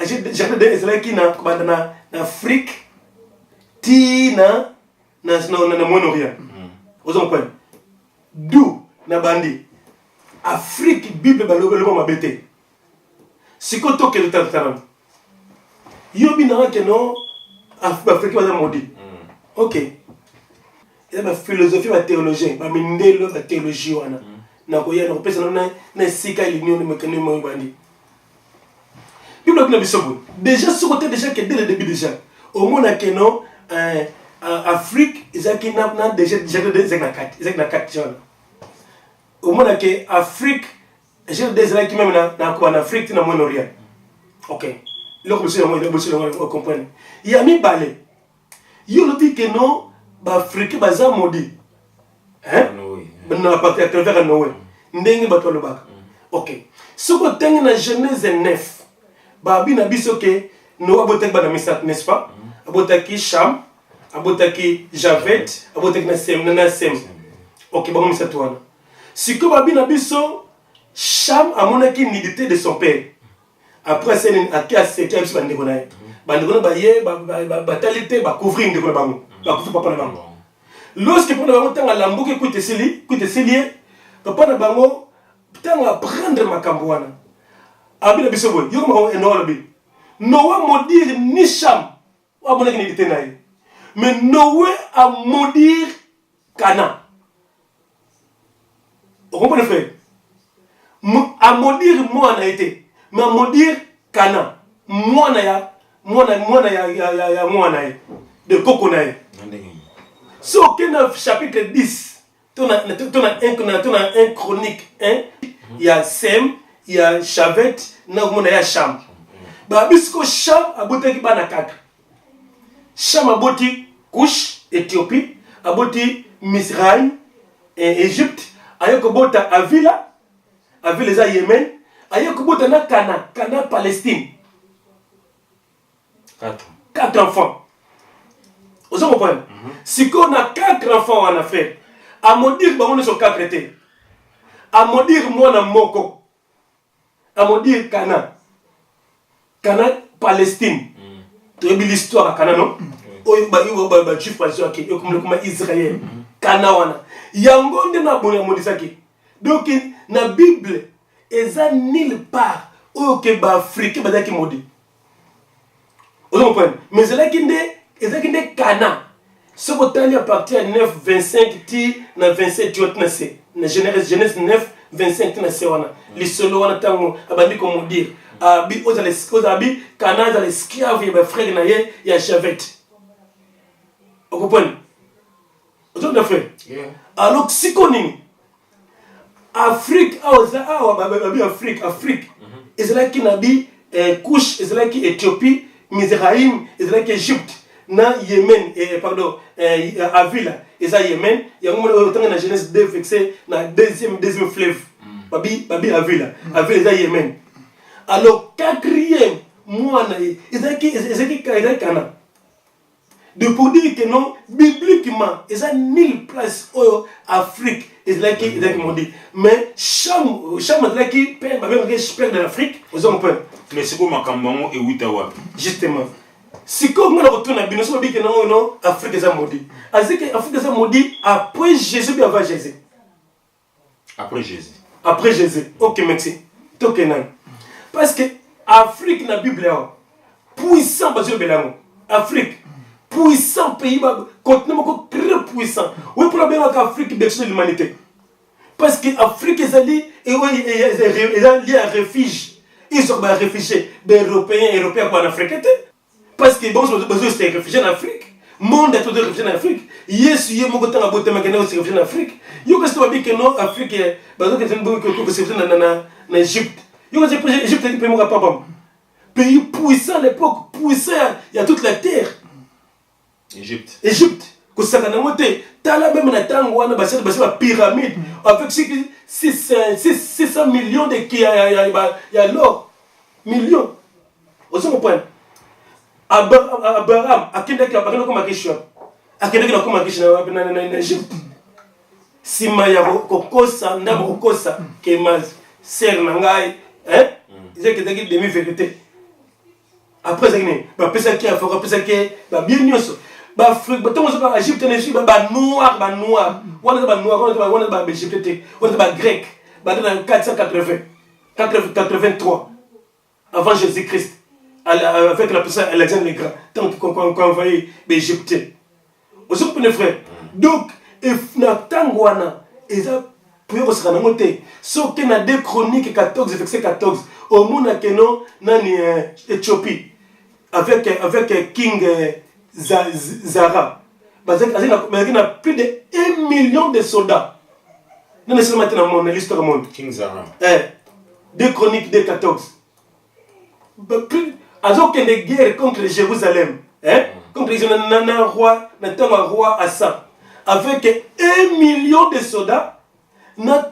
J'ai des Israéliens qui dans l'Afrique. Tina. Dans le Moyen-Orient. Vous comprenez? D'où, na bandi. Afrique, Bible, le ma bête. C'est quoi toi que tu as fait? Yobi n'a que non, Afrique va maudit. Ok. Il y a ma philosophie, ma théologie, ma mindelo, ma théologie. Na koya na kopesa na sika l'union de mécanisme bandi. Bible n'a bisobo. Déjà ce côté déjà que dès le début déjà. Au moins que non, Afrique, ils ont qui n'a déjà des na 4 genre. Au moins que Afrique j'ai des là qui même en Afrique dans Moyen-Orient. OK. Là comme ça vous comprenez. Il y a mis balé. Il a dit que non, ba Afrique baza modi. Hein? Non pas que vers Noé. Ndenge bato le bak. OK. Ce que tengi na Genèse 9. Ba bi na biso ke no abotek ba na misat, n'est-ce pas? Abotaki Cham, abotaki Javet, abotaki na Sem. OK, ba misat wana. Si que ba bi na biso Cham a monaki nudité de son père. Après c'est une akia biso ba ndeko na ye. Ba ndeko na ba ye ba talité ba couvrir ndeko na bango. Ba couvrir papa na bango. Lorsque papa na bango tanga lambuki kuite seli, papa na bango tanga prendre makambo wana. Abi na biso boy, yo ko eno bi. Noé maudire ni Cham, wa monaki nudité na ye. Mais Noé a maudire Canaan. Vous comprenez frère? A maudire moi na été, mais à maudire Canaan. Moi na ya de Kokonaï. So que dans chapitre 10, tu as un chronique, hein? Il y a Sem, il y a Chavet, il y a Cham. Bah bisco Cham a boté qui bana 4. Cham a boté Couche, Éthiopie, a boté Misraïm, Égypte, a yo bota Avila eza Yémen, a yo bota na Canaan, Palestine. 4 enfants. Vous comprenez? Si on a 4 enfants en Afrique, à maudire, on est sur 4 étés. À maudire, moi, na Moko. À maudire, Canaan, Palestine. Tu as vu l'histoire à Canaan, non? Juif, comme Israël. Canaan. Yango de na bonne modisaki. Donc, na Bible, eza nulle part où que ba Afrique ba qui maudit. Vous comprenez? Mais c'est là qu'il est Canaan. Ce que tu as à partir de 9, 25, ti na 27, tu as na Genèse 9, 25, tu as les solo wana tango abandi ko maudire. Abi ozabi Canaan za l'esclave ya frère na ye ya Javet. Vous comprenez? Vous avez fait? Alors, si on est Afrique, Afrique, et c'est là qu'il a dit Couche, et c'est là qu'il Éthiopie, Misraïm, et c'est là qu'il Égypte, na Yémen, pardon, Avila, et ça Yémen, il y a un moment où dans Genèse 2, vexé, na deuxième fleuve, Babi Avila, Avila, ça Yémen. Alors, 4e mois, et c'est qu'il Canaan. De pour dire que non, bibliquement, il y a 1000 places en Afrique, et c'est là qu'ils m'ont dit. Mais Cham, c'est là qui perd de l'Afrique, vous comprenez? Mais c'est comme Makambango et Witawa. Justement. Si comme on retourne à Bino, on dit que non, Afrique est maudite. C'est qu'Afrique est maudite après Jésus ou avant Jésus? Après Jésus. Après Jésus. Ok, merci. Parce que Afrique, dans la Bible, puissant, parce que Afrique. Puissant pays, continent très puissant. Oui, pour la bien qu'Afrique de l'humanité. Parce que l'Afrique est liée à un refuge. Ils sont réfugiés, des Européens en Afrique. Parce que bon, c'est réfugiés en Afrique. Le monde est tout réfugié en Afrique. Yes, il y a beaucoup de temps à botter, mais il y a aussi réfugiés en Afrique. Il y a aussi que non, Afrique, c'est en Égypte. Il y a aussi Égypte qui est pays puissant à l'époque, puissant, il y a toute la terre. Égypte. Que ça n'a pas été. Tala même na tango wana basi la pyramide avec 600 millions de qui y a l'or millions. Vous comprenez? Abraham akendaki abakana ko makisho. Akendaki na ko makisho na Égypte. Sima ya kokosa ndabo kokosa ke maz ser na ngai, hein? C'est que c'est demi vérité. Après ça ni ba pesa ki afora pesa ki ba bien nyonso. Afrique, bah, tant Égypte, noir, on est Égypte, on est grec, dans 483 avant Jésus-Christ, avec la personne Alexandre le Grand, tant qu'on envoyé l'Égypte. Vous comprenez, frère? Donc, il y a Tangwana, et ça, pour se rendre compte, sauf qu'il y a 2 Chroniques 14, verset 14, au monde à Kenon, dans l'Éthiopie, avec King. Zara. Il y a plus de 1 million de soldats. Nous sommes maintenant dans l'histoire du monde. King Zara. 2 Chroniques 2:14. Alors qu'il y a des guerres contre Jérusalem, hein? Contre le roi Assa, avec 1 million de soldats,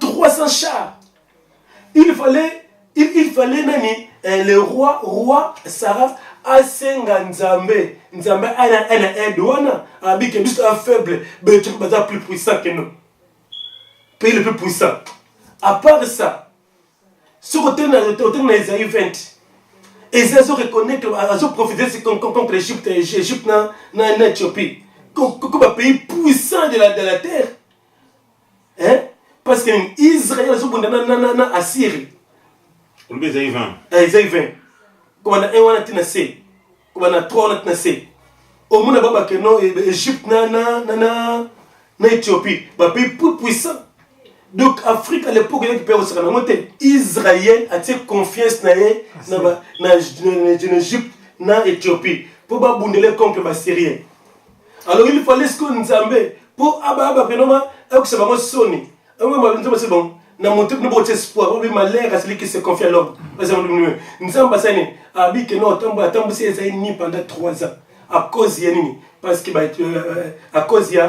300 chars. Il fallait le roi Sarah asenga Nzambe ana aide wana abike juste un faible mais tu vas plus puissant que nous. Pays le plus puissant. À part ça, sur le Isaïe 20, Esaïe reconnaît que Azo prophétisé contre l'Égypte, dans l'Éthiopie, comme un pays puissant de la terre. Hein? Parce que Israël a Assyrie. On le Isaïe 20. Isaïe 20. Comme on a un, on a tinasé. Comme on a 3, on a tinasé. Au monde a que non, Égypte, na Éthiopie, un pays plus puissant. Donc, Afrique, à l'époque, Israël a confiance dans l'Égypte, dans l'Éthiopie, pour ne contre les Syriens. Alors, il fallait ce qu'on Nzambe pour c'est bon. Na monté de notre espoir, on veut malheur à celui qui se confie à l'homme. Nous sommes passés à Bik et non, attends, c'est ni pendant 3 ans. À cause de Yanni. Parce que, à cause de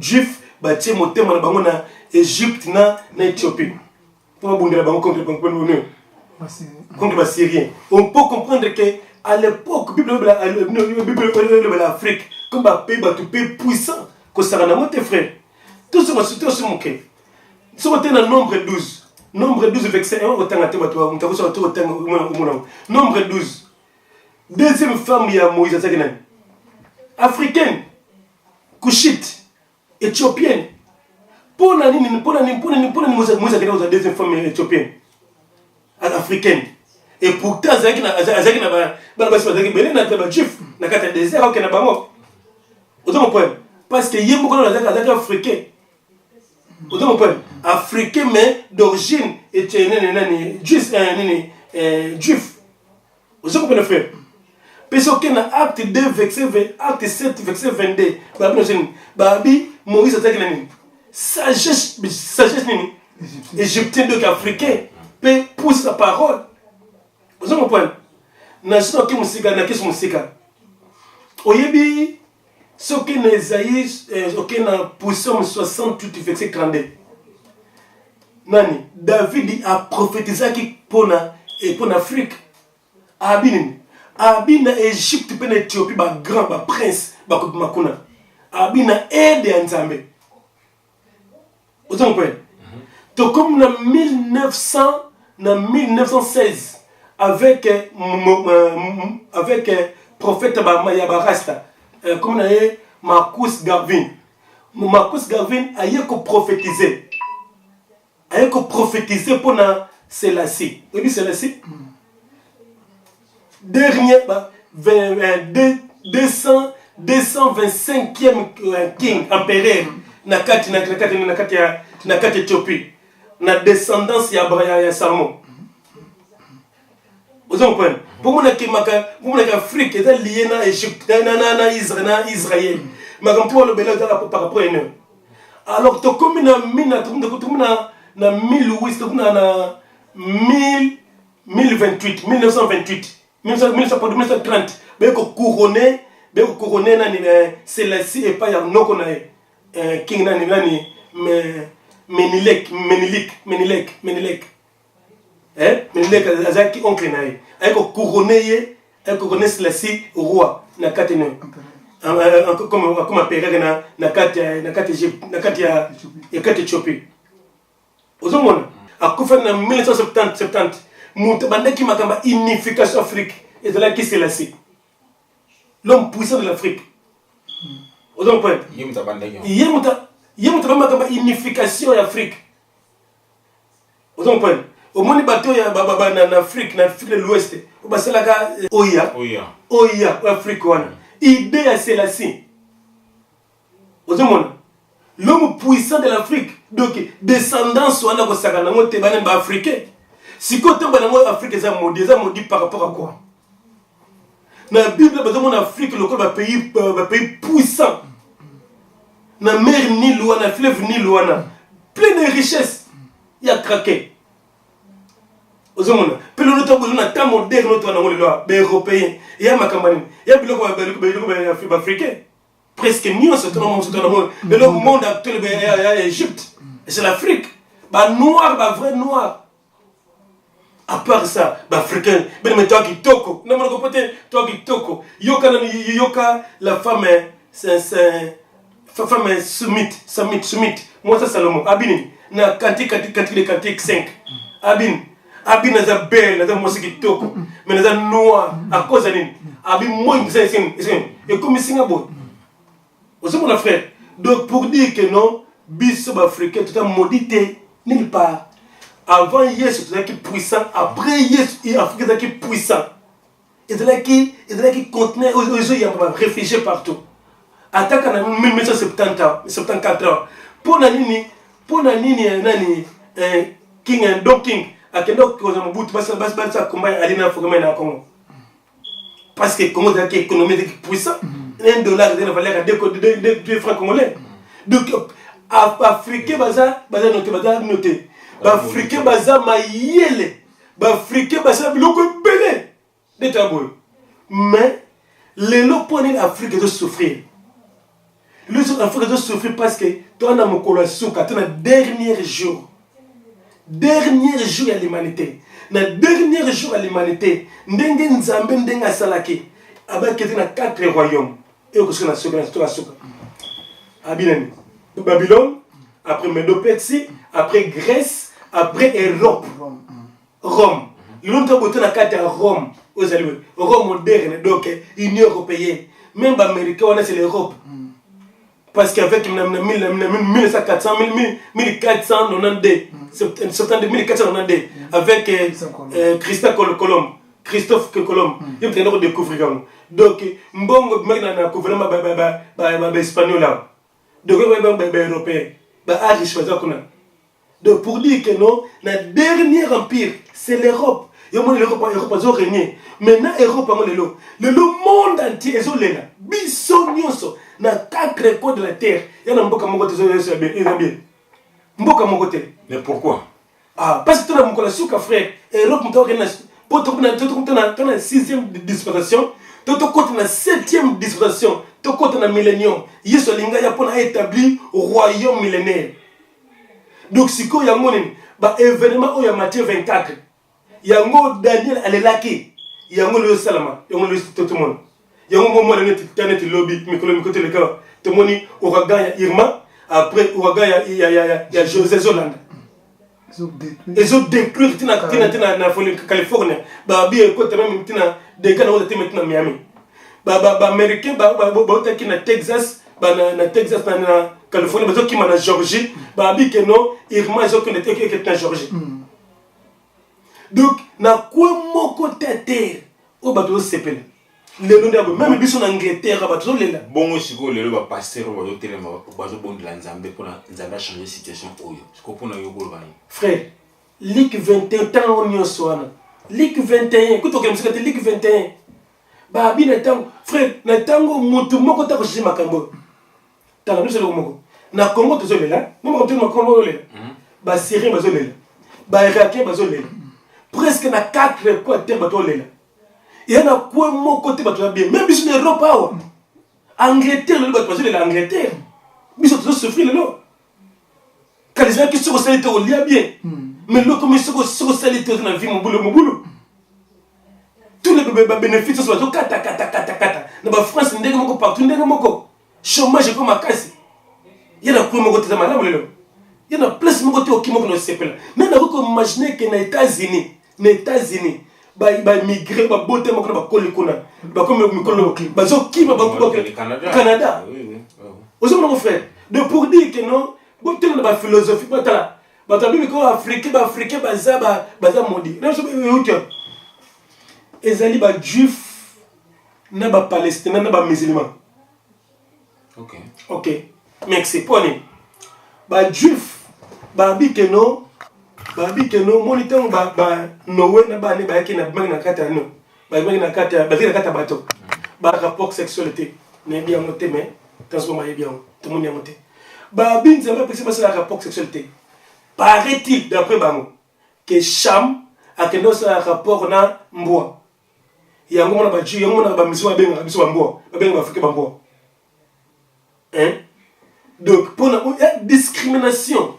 Juif, tu es monté en Égypte, na Éthiopie. Pour abonder la banque contre les Syriens. On peut comprendre qu'à l'époque, l'Afrique, comme un pays puissant, que ça a monté frère. Tout ce que c'est mon cœur. Si on a nombre 12, nombre 12 verset 1, nombre 12. Deuxième femme, il y a Moïse, africaine, couchite, éthiopienne. Pour la deuxième femme éthiopienne, africaine. Et pourtant, parce que il y a beaucoup d'Africains. Africain, mais d'origine juif. Vous comprenez, frère? Parce que dans acte 2, acte 7, verset 22, Moïse a dit sagesse égyptienne, donc africain, peut pousser sa parole. Vous comprenez? Nation qui musika, na qui musika. Oyebi. Ce qui est Esaïe, qui est dans Psaume 68, verset 32. Nani, David a prophétisé pour l'Afrique. Abina Égypte, pour l'Éthiopie, grand prince, Makuna. Abina aide à Nzambe. Vous comprenez? Donc, comme en 1916, avec prophète Yabarasta, comme on a eu Marcus Garvin. Marcus Garvin a eu prophétisé. A eu prophétisé pour Sélassie. Vous voyez Sélassie? Dernier, 225e king, empereur, nakati Éthiopie. Na descendance ya Salomon. Vous comprenez? Pour mon Afrique, c'est lié à l'Égypte, à Israël. Mais pour le Bénin, par rapport à nous. Alors, tu comme na 1928, 1930, mais couronné, Sélassie et pas y a non qu'on a king nani Ménilek. Ménilek azaki oncle nae. Ayeko couronné Sélassie roi na katene. Comme apéré na kati Égypte, na kati Éthiopie. Ozomona akufa na 1970 monte bandaki makamba unification Afrique et de là qui Sélassie. L'homme puissant de l'Afrique. Ozomona Yemuta makamba unification d'Afrique. Ozomona au moins les bateaux en Afrique de l'Ouest, c'est là Oya, Afrique, idée à Sélassie. L'homme puissant de l'Afrique, donc descendance soit dans le africain. Si côté Afrique est maudit par rapport à quoi? Dans la Bible, en Afrique, le pays puissant. Dans la mer Nil, dans le fleuve Nil, plein de richesses, il y a craqué. ozomona pe le noto bolona ta moderne noto na ngole loi be européen ya makambani ya biloko ba africain presque nyonso to na mo le monde actuel be ya Égypte c'est l'Afrique ba noir ba vrai noir à part ça ba africain ben mais toi qui toko na mo ko pote toi qui toko yoka la femme c'est femme summit moi ça Salomon abini na cantique 5 abin naza belle naza mwasi kitoko mais naza noir à cause de nini abin moins c'est et comme singa boy aussi mon frère donc pour dire que non biso africain tout est maudité nulle part avant Yesu tout est puissant après Yesu Afrique est puissant et là qui contenait aux yeux il y a réfugiés partout attaque en 1974 pour nani nani king and dog king akendo koza mobutu basa combat alina fokoma na Congo parce que Congo est économie puissant $1 de la valeur à 2 francs congolais donc africain baza noté africain baza mayele africain baza biloko belé de taboy mais les lopone Afrique de souffrir les autres Afrique de souffrir parce que toi na mokolo suka tona dernier jour à l'humanité na dernier jour à l'humanité ndenge nzambe ndenge asalaki abakete na 4 royaumes et que ce na suka abinani Babylone après Médo-Persie après Grèce après Europe Rome l'autre boté na 4 à Rome aux alliés Rome moderne donc Union européenne même américain on a c'est l'Europe parce qu'avec 1492 avec Christophe Colomb il y a un découvrir donc mbongo maintenant na gouvernement espagnol là donc européen riche donc pour dire que non la dernier empire c'est l'Europe l'Europe a régné maintenant l'Europe le monde entier est là biso nyonso na 4 coins de la terre yana mboka moko te mais pourquoi parce que tu as mon suka frère Europe mtoko na poto na 6e dispensation toto côté na 7e dispensation to côté na millénium yeso linga ya pona établi royaume millénaire donc siko yango nini ba événement oya Matthieu 24 yango Daniel alelaki yango le salama yango le tout le monde yango mo le net lobby mikolo côté le cas tomoni ouragan ya Irma après ouragan ya José Zolanda ils ont détruit tina Californie ba bi côté même tina de kana on était maintenant Miami ba américain ba otaki na Texas na Texas na Californie ba qui na Georgie ba bi que non Irma zo que na Georgie donc na quoi moko terre o ba to sepela le nom même biso na Angleterre ba to lela bongo siko lelo ba pasteur ba to telema ba zo bon de la nzambe pour nzambe changer situation oyo siko pona yoko ba frère Ligue 21 tant on y soit Ligue 21 écoute ok monsieur Ligue 21 ba bi na tango frère na tango mutu moko ta ko shima makambo tala biso le moko na Congo to zo lela mo to Congo lela ba Syrie ba zo lela ba Irakien ba zo lela presque na 4 coins de terre ba to lela il y a quoi mon côté bateau bien même si l'Europe a Angleterre le bateau de l'Angleterre mais ça souffrir là quand les gens qui sont salités au lia bien mais l'autre comme ils sont salités dans la vie mon boulot tous les bénéfices sont là kata dans la France ndenge moko partout ndenge moko chômage comme à casse il y a quoi mon côté de madame là il y a place mon côté au qui mon sepela mais on peut imaginer que les États-Unis ba migrer ba boté moko ba kolikuna ba comme mikolo ba zo ki ba Canada oui aussi mon frère de pour dire que non bon tellement ba philosophie ba tala ba tabi ko africain ba za modi na so ezali ba juif na ba palestinien na ba musulman OK merci poni ba juif ba bi que non babi que no moniteur ba nowe na ba ne ba yake na magna kata no ba magna kata ba kata bato ba rapport sexualité ne bien monté mais transformer bien tout monde y a monté ba binza ba pesi ba rapport sexualité paraît-il d'après bango que Cham akende osala rapport na mbwa yango mona baji yango mona bamiso babenga biso bambwa babenga bafrika bambwa donc pour la discrimination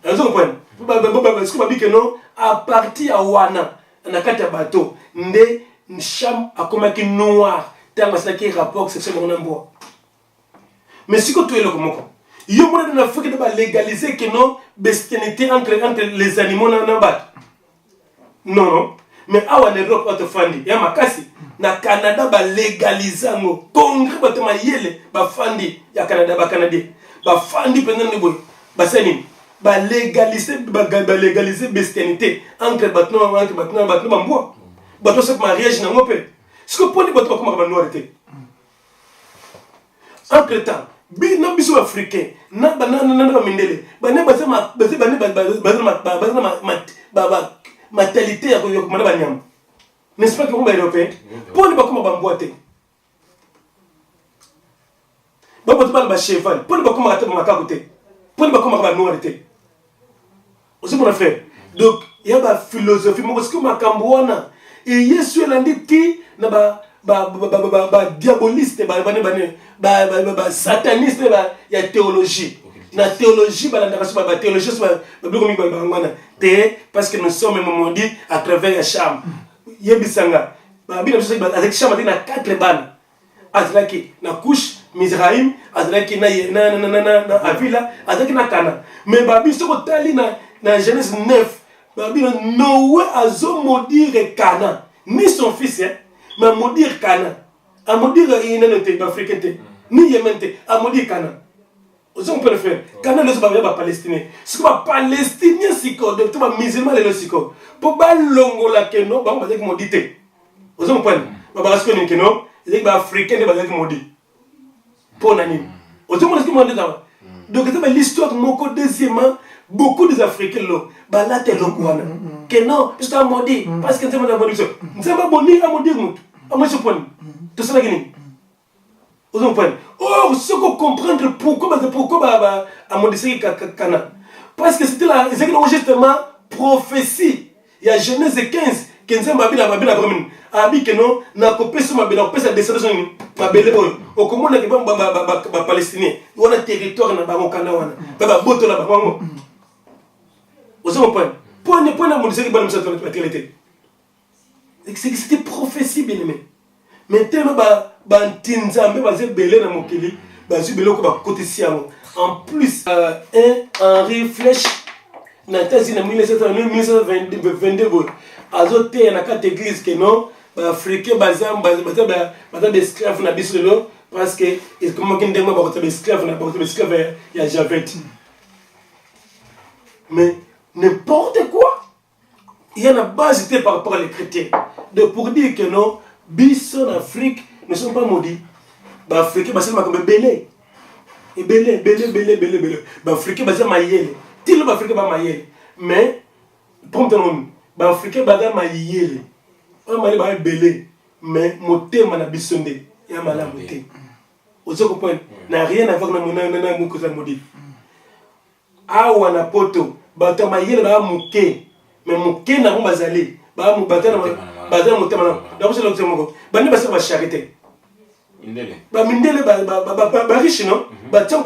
vous comprenez parce que babi que non à partir à wana na kati ya bateau nde chambre akomaki noir tanga ça qui rapport sexuel na mbwa mais si ko to eloko moko yo mona na Afrique de ba légaliser que non bestialité entre les animaux na bat non mais awa en Europe autofandi ya makasi na Canada ba légaliser ngo congrès bato mayele ba fandi ya Canada ba canadien ba fandi pendant ne boy ba seni ba légaliser bestialité entre bato bamboa bato se mariage na ngope ce que poni bato bakoma ba noirité entre temps bi na biso africain na banana ba mindele ba ne ba se ba matalité ya ko mana ba nyam n'est-ce pas que on va européen poni bakoma ba mboate ba bato ba cheval poni bakoma ka makakote poni bakoma ba noirité aussi mon frère donc il y a ma philosophie moi parce que ma camboana et yesu elandi ti na ba diaboliste ba sataniste ba ya théologie na théologie ba ndaka ba théologie ba biko mi ba ngana te parce que nous sommes maudits à travers la charme yebisanga ba bina biso avec charme na 4 ban azlaki na couche Mizraïm azlaki na avila azlaki na kana mais ba biso ko tali na Genèse 9 ba bina Noé azo maudire Cana ni son fils mais maudire Cana a maudire inanete ba africain ni yemente a maudire Cana aussi on peut le faire Cana le ba palestinien ce que ba palestinien siko de tout ba musulman le siko pour ba longola que non ba ba maudite aussi on peut ba parce que ni que non les ba africain ba maudit pour nani aussi on ce que maudit donc c'est l'histoire moko deuxièmement beaucoup des Africains là là t'es lokuana que non je t'ai maudit parce que c'est mon abonnement c'est pas boni à maudire moi à moi je point tout ça là gini aux point oh ce qu'on comprendre pourquoi à maudire Cana parce que c'était là c'est justement prophétie il y a Genèse 15 15 babila bremen abi que non na kopesa mabela kopesa descendance mabele oyo okomona ke ba palestinien wana territoire na bango kana wana ba boto la bango vous comprenez point na modisé ba msa la qualité c'était prophétie bien aimé mais tellement ba ntinzambe ba zebele na mokili ba zibele ko ba côté siamo en plus Henri Flèche na tasi na 1922 azote na kati église que non ba africain bazamba ba esclave na biso lelo parce que comment que ndema ba esclave na ba esclave ya Javet mais n'importe quoi il y a une base par rapport à les chrétiens de pour dire que non biso en Afrique ne sont pas maudits ba africain ba sema comme belé et belé ba africain ba sema mayele tilo ba africain ba mayele mais promptement ba africain baga mayele on mali ba belé mais motema na bisonde ya malamu te ozo comprendre n'a rien à voir na muko za modi awa na poto ba to mayele ba muke mais muke na mo bazali ba mu batana bazana motema na donc c'est l'autre moko ba ni ba sa ba charité indele ba mindele ba riche non ba tiens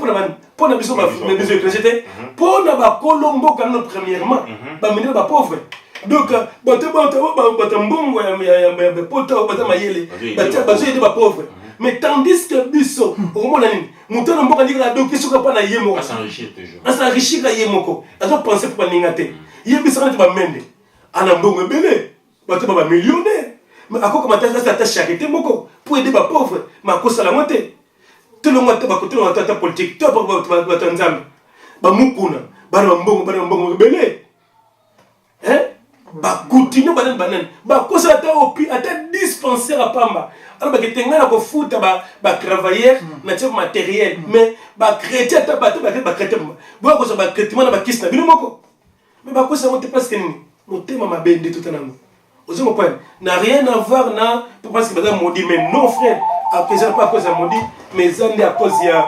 pour na biso ba biso chrétien pour na ba kolombo kana premièrement ba mindele ba pauvre donc bato mbongo ya poto bato mayele bato yede ba pauvre mais tandis que biso okomona nini muto na mboka ndika donc soka pa na yemo s'enrichir ka yemoko azo penser pour ninga te yebisa na ba mende ana mbongo belé bato ba millionnaire mais akoko matasa ta charité moko pour aider ba pauvre ma kosa la moté tout le monde ba côté la tata politique to ba nzambe ba mukuna ba mbongo belé ba continue banan ba kosa ta opi ata dispensaire à pamba alors ba ketengana ko futa ba travailleur na tchef matériel mais ba chrétien ta ba chrétien ba kosa ba chrétien na ba kisna bino moko mais ba kosa monte parce que ni motema mabende tout anamo ozo mo point n'a rien à voir na parce que ba maudit mais non frère à cause pas à cause de maudit mais zande à cause ya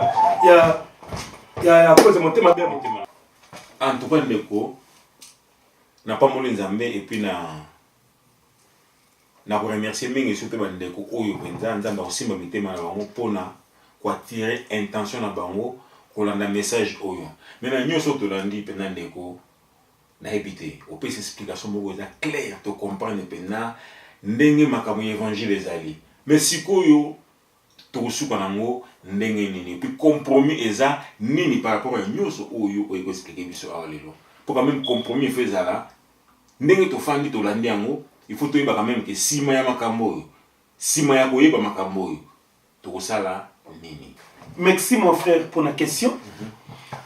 à cause de motema en tout cas ndeko na pas moni nzambe et puis na na ko remercier mingi surtout bandeko oyo penza nzamba osimba mitema na bango pona ko attirer intention na bango ko landa message oyo mais na nyoso to landi pena ndeko na habité au pese explication moko za clair to comprendre pena ndenge makambo évangile ezali mais sikoyo to suka nango ndenge nini puis compromis eza nini par rapport à nyoso oyo ko expliquer biso awalelo pour quand même compromis faisala ndenge to fandi to landi yango il faut toyeba quand même que sima ya makambo sima ya koyeba makambo to sala nini. Merci mon frère pour la question.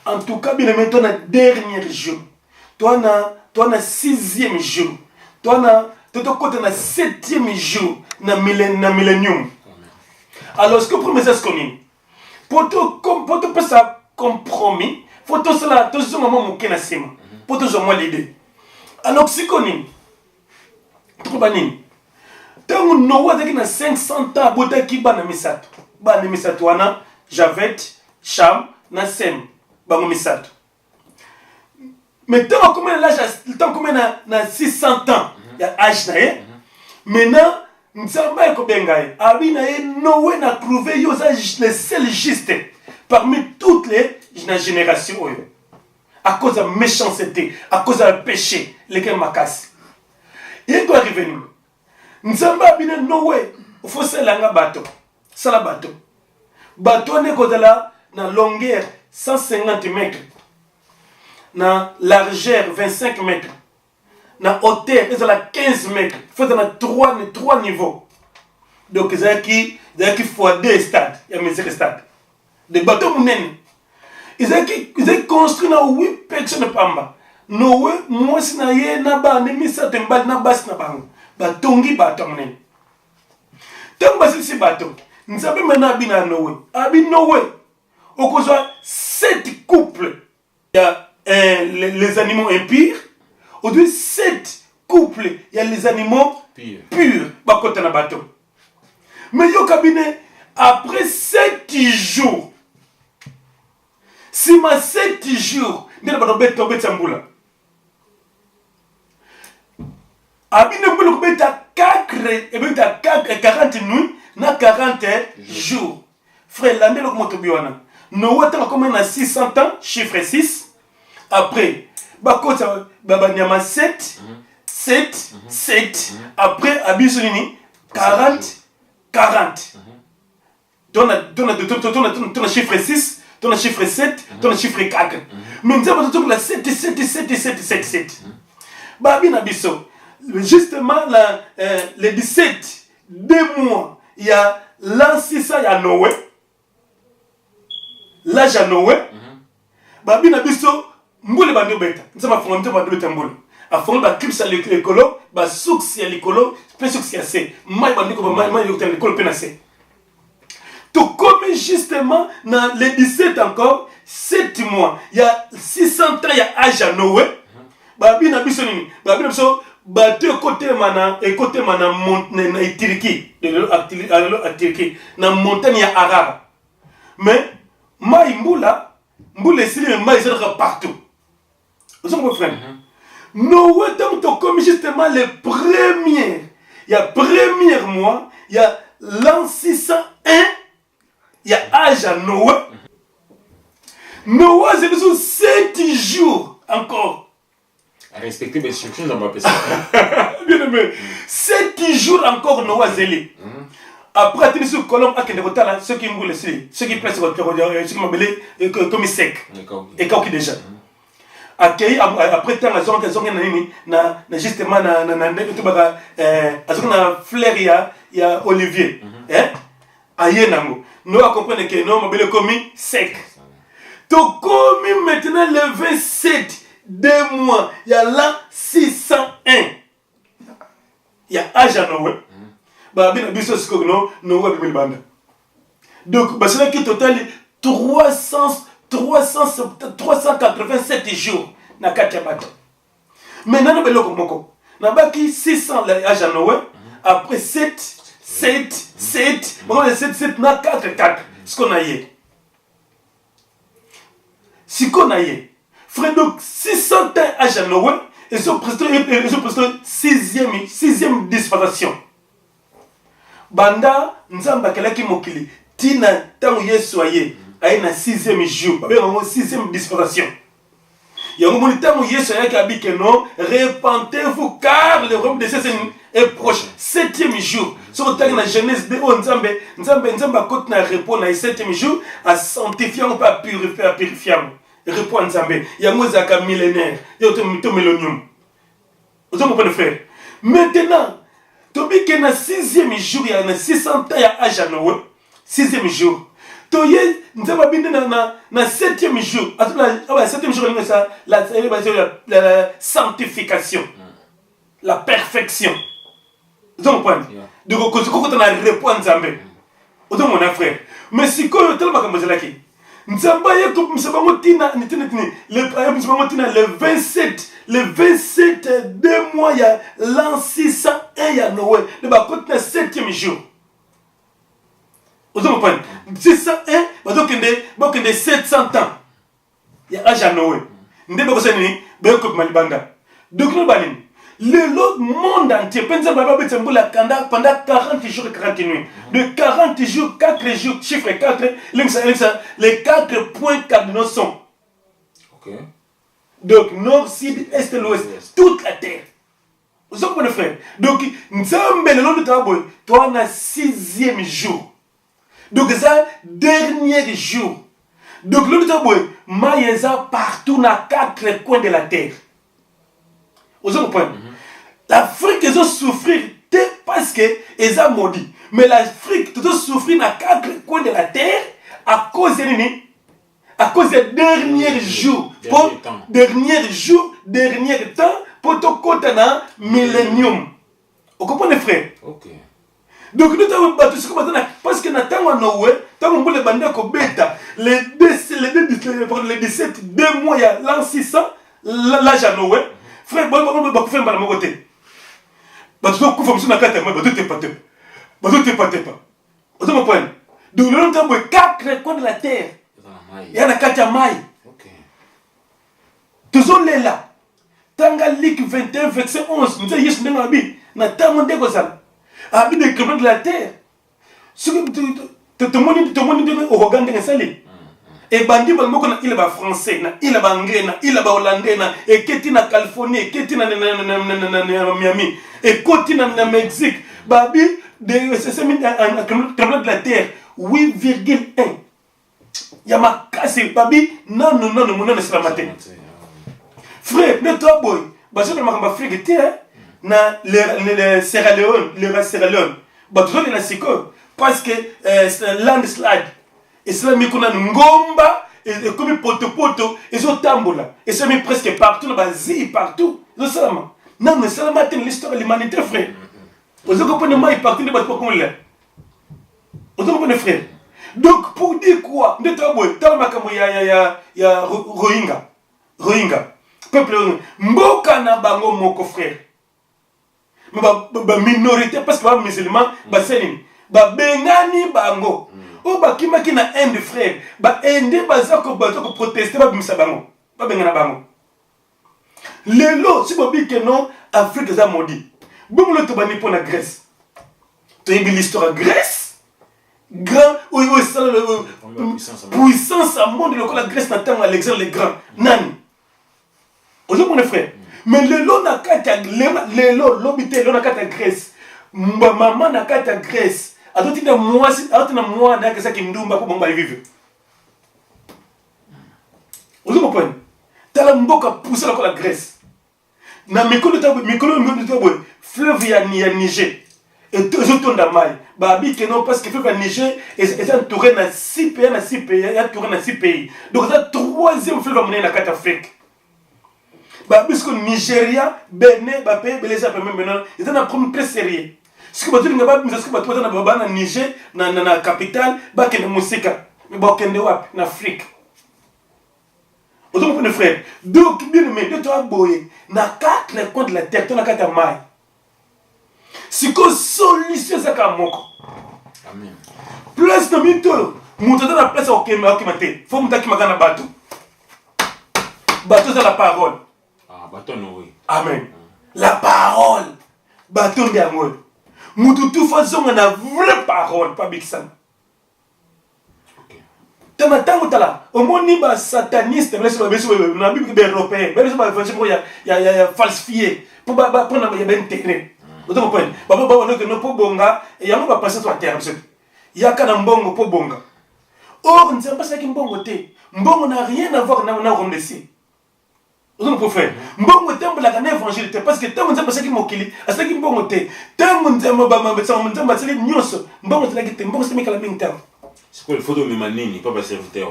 En tout cas, bien maintenant na dernier jour. Toi na 6e jour. Toi na côté na 7e jour na millennium. Alors ce que pour mes esconines. Pour te passer compromis, faut tout cela tout ce moment mon kena sema. Pour tout moi l'idée. Alors si connu. Trobanini. Tant no wa na 500 ans botaki bana misato. Bana misato wana Javet, Cham, Nassem, bango misato. Mais tant qu'on na 600 ans, il y a âge na ye. Maintenant, nous sommes pas bengaye. Abi na ye Noé n'a trouvé le seul juste parmi toutes les générations. À cause de la méchanceté, à cause du péché, lesquels m'a cassé. Il doit revenir. Nous sommes pas bien Noé. Il faut se langa bateau. Ça la bateau. Bateau n'est qu'au la longueur 150 mètres, na largeur 25 mètres, na hauteur c'est la 15 mètres. Il faut dans 3 niveaux. Donc il y a qui fois 2 stades, il y a mes stades. Des bateaux mounènes. Ils ont construit na 8 personnes pamba. Noé moi si na ye na ba ne misa tembal na bas na bango. Batongi bateau mounène. Tant basi si bateau. Nous savons maintenant Abina Noé. Abina Noé. Au cause 7 couples. Il y a les animaux impurs. Au delà 7 couples. Il y a les animaux purs. Bakota na bateau. Mais yo cabinet après 7 jours. Si ma 7 jours. Ndela bato beto betambula. Abina mbulu beta 40 nuits. Na 40 jours. Frère, l'année le motobiwana. Noé tant comme na 600 ans, chiffre 6. Après, bakota babanyama 7. Après abisonini 40. Ton chiffre 6, ton chiffre 7, ton chiffre 4. Mais nous avons tout la 7. Babi nabiso. Justement le 17 2 mois. Il y a l'an 600, il y a Noé. L'âge à Noé. Babi nabiso, mbule bando beta. Nous avons fait un bando beta mbule. A fond ba clips à l'écolo, ba souks à l'écolo, pe souks à C. Mai bandiko ba mai yokuta l'écolo pe na C. Tout comme justement dans les 17 encore 7 mois, il y a 600 ans, il y a âge à Noé. Babi nabiso nini? Babi nabiso bateau côté mana na Turquie de Turquie na montagne ya Arabe. Mais mai mbula sili mai zera partout. Vous comprenez? Noé donc comme justement les premiers, il y a premier mois, il y a l'an 601, il y a âge à Noé. Noé c'est besoin 7 jours encore. À respecter mes instructions dans ma personne. Bien aimé. 7 jours encore Noé zélé. Après, tu es sur Colombe, ceux qui me laissent, ceux qui placent votre ceux qui m'appellent comme sec. Et quand qui déjà. Après, tu as justement na fleur, il y a Olivier. Aïe, nous comprenons que nous m'appelons comme sec. Donc, comme maintenant le 27. 2 mois, il y a l'an 601. Il y a âge à Noé. Donc, c'est là qui total 387 jours. Na Katiabato. Maintenant, nous avons 600 âge à Noé. Après 7, maintenant les 7, na 4. Ce qu'on a eu. Ce qu'on a eu. Frère, donc 600 ans à Noé, ils ont presté 6e disparition. banda nzamba kelaki mokili tina tango Yesu aye aye na 6e jour ba benga 6e dispensation yango moni tango Yesu ayaki abike non repentez-vous car le royaume de Dieu est proche 7e jour so tangi na Genèse 2 o nzambe akoti na repos na 7e jour a sanctifier pas purifier repos nzambe yango ezaka millénaire yo to millénium ozo mo frère maintenant tobi que na 6e jour il y a 600 ans ya âge à Noé 6e jour toye nzamba binde na 7e jour atula 7e jour ni ça la sanctification la perfection donc point donc quand on a répondre nzambe ozo mon frère mais si ko tellement comme ça qui nzamba yeko msabango tina le 27 2 mois il y a l'an 601 il y a Noé le ba côté 7e jour ozo point 601 donc de 700 ans il y a âge à Noé ndebe ko seni be ko malibanda donc no balini le monde entier pendant 40 jours et 40 nuits de 40 jours 4 jours chiffre 4 les 4 points cardinaux sont donc nord sud est l'ouest toute la terre vous comprenez frère donc nzambe le long de taboy toi na 6e jour donc ça dernier jour donc le long de taboy maïza partout na 4 coins de la terre vous comprenez l'Afrique ils ont souffert parce que ils ont maudit mais l'Afrique ils ont souffert dans 4 coins de la terre à cause de nini à cause des derniers jours dernier temps pour te compter dans millénium vous comprenez frère donc nous avons battu ce que parce que natanga Noé tant on voulait bander ko bêta les 17 2 mois il y a l'an 600 l'âge à Noé frère bon ba faire mal mon côté bato to kufa msuna kata moi bato te pas ozo mon point donc le temps 4 coins de la terre il y a na kata mai toujours là tanga Luc 21 verset 11 nous yesu ndenga bi na tamo ndeko sala abi de crimes de la terre ce que te moni au Rwanda ngesali et bandi balmoko na ile ba français na ile ba anglais na ile ba hollandais na et keti na Californie et keti na Miami et koti na Mexique babi de c'est un crimes de la terre 8,1 ya makasi babi non mon c'est la matin frère notre boy ba je makamba Afrique terre na le Sierra Leone ba toujours na siko parce que landslide et cela me connaît ngomba et comme poto et zo tambola et ça met presque partout dans Asie partout non seulement non mais seulement l'histoire de l'humanité frère vous comprenez moi partout de bateau comme là vous comprenez frère donc pour dire quoi notre boy dans makambo ya Rohingya peuple mboka na bango moko frère mais ba minorité parce que ba musulman ba senini ba bengani bango o ba kimaki na Inde frère ba Inde bazako protester ba bimisa bango ba bengana bango lelo si bobi que non Afrique za maudit bon le to bani pour la Grèce tu as l'histoire Grèce grand oui ça puissance à monde le la Grèce n'attend Alexandre le Grand nani ozo mon frère mais lelo na kata lelo lobité lelo na kata Grèce maman na kata Grèce atina moi na kesa kindumba pour bomba vivre ozo mo point tala mboka pousser la Grèce na mikolo de fleuve ya Niger et tout tonda mai ba bi que non parce que fleuve Niger est entouré na 6 pays donc c'est 3e fleuve monnaie na carte Afrique ba puisque Nigeria Bénin ba pays beleza même maintenant ils ont un problème très sérieux ce que bato ngaba parce que bato na baba na Niger na capitale ba que na musika mais ba kende wap na Afrique autant mon frère donc bien mais de toi boye na 4 coins de la terre na kata mai si ko solution ça ka moko amen plus de mito muto na place au kemate faut mutaki magana bato c'est la parole bateau oui amen la parole bateau de amour mutu tout façon on a vraie parole pas biksan tama tango tala omoni ba sataniste mais ba beso na bible be européen ba beso ba ya falsifié pour ba na ya ben terrain vous comprenez ba no que no po bonga et yango ba passer sur terre ya kana mbongo po bonga or nzamba saki mbongo te mbongo n'a rien à voir na romdesi vous comprenez mbongo tembo la kana évangile te parce que tango nzamba saki mokili asaki mbongo te tango nzamba ba nzamba sali nyoso mbongo tela ki te mbongo semi kala mingi tango. C'est quoi il faut de manini, pas serviteur.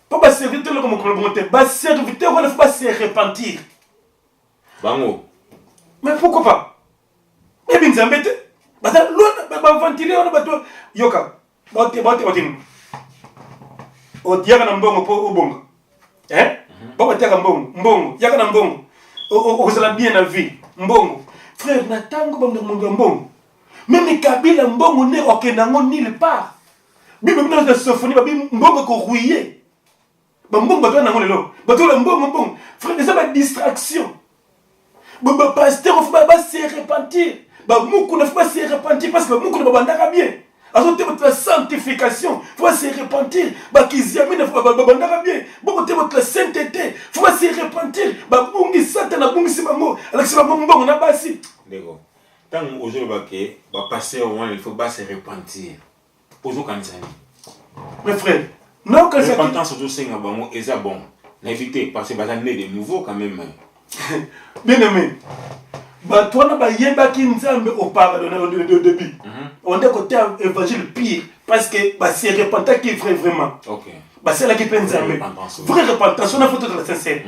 Pas serviteur comme on peut pas serviteur, il faut pas se repentir. Bango. Mais pourquoi pas? Mais bien zambete. Bah ça l'on va ventiler on va toi yoka. Bote. O diaka na mbongo po obonga. Hein? Baba tiaka mbongo. Yaka na mbongo. O sala bien na vie. Mbongo. Frère na tango ba mbongo. Même Kabila mbongo ne okenango nulle part. Bible nous de symphonie ba mbongo ko rouillé ba mbongo ba na ngolelo ba to la mbongo frère ça ba distraction ba pasteur faut ba se repentir ba muku ne faut pas se repentir parce que muku ne ba bandaka bien azo te votre sanctification faut se repentir ba kiziami ne faut ba bandaka bien boko te votre sainteté faut pas se repentir ba bungi satana bungi sibango alexis ba mbongo na basi d'accord tant aujourd'hui ba ke ba pasteur il faut pas se repentir. Mes frères, non que c'est pas surtout c'est un bon et ça bon. N'évitez parce que bah né de nouveau quand même. Bien aimé. Bah toi na ba yemba ki nzambe au pardon de début. On est côté évangile pire parce que bah c'est repentant qui est vrai vraiment. OK. Bah c'est là qui peut nzambe. Vraie repentance, on a fait toute la sincère.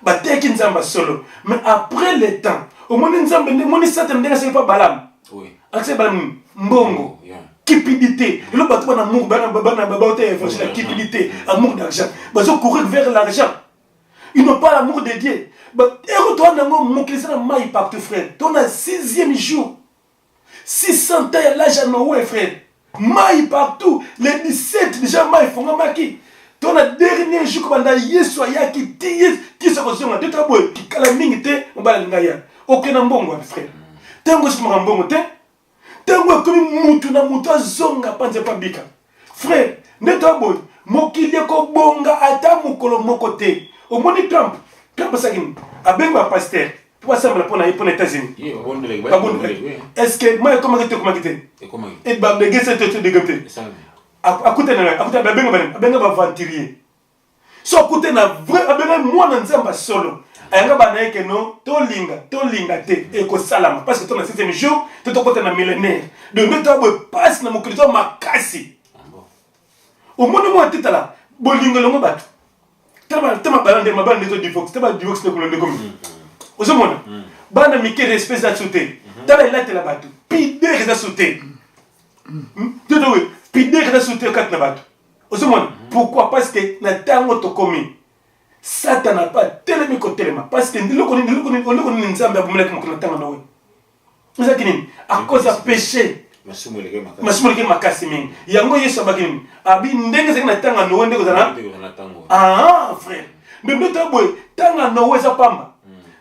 Bah t'es qui nzamba solo. Mais après le temps, au moins nzambe ne moni satan ne c'est pas balam. Oui. Accès balam mbongo. Cupidité. Le bateau en amour, la cupidité, amour d'argent. Ils ont couru vers l'argent. Ils n'ont pas l'amour de Dieu. Et retourne dans mon client, maille partout, frère. On a 6e jour. 600 ans, l'âge à Noé, frère. Maille partout. Les 17, déjà, maille, font un maquis. On a dernier jour, quand on a Yesoya qui tire, qui se reçoit, deux taboues, qui calamité, on va l'ingaya. Aucun ambongo, frère. Tango, je me rends bon, tango comme mutu na mutu zonga panze pa bika frère neto boy mokili ko bonga ata mukolo mokote o moni Trump sakin abenga pasteur pour sembla pour na États-Unis est-ce que moi comment et ba de gese te de gamte akuta benga ba venturier so akuta na vrai abenga moi na nzamba solo ayanga bana que non to linga te e ko salama parce que ton 7e jour to côté na millénaire de notre passe na mokulito makasi au monde moi titala bolinga longo bat tama balande mabande to divorce tama divorce ne ko le comme au ce monde bana mi ke espèce à sauter tala la te la batu pide reza sauter tout oui pide reza sauter kat na batu au ce monde pourquoi parce que na tango to komi Satan n'a pas tellement côté parce que on nzambe abumela comme na tanga nawe. Vous savez à cause de péché. Masumuleke makasi mingi. Yango Yesu abakini. Abi ndenge zaki na tanga nawe ndeko zana. Ah frère. Ndendo tabwe tanga nawe za pamba.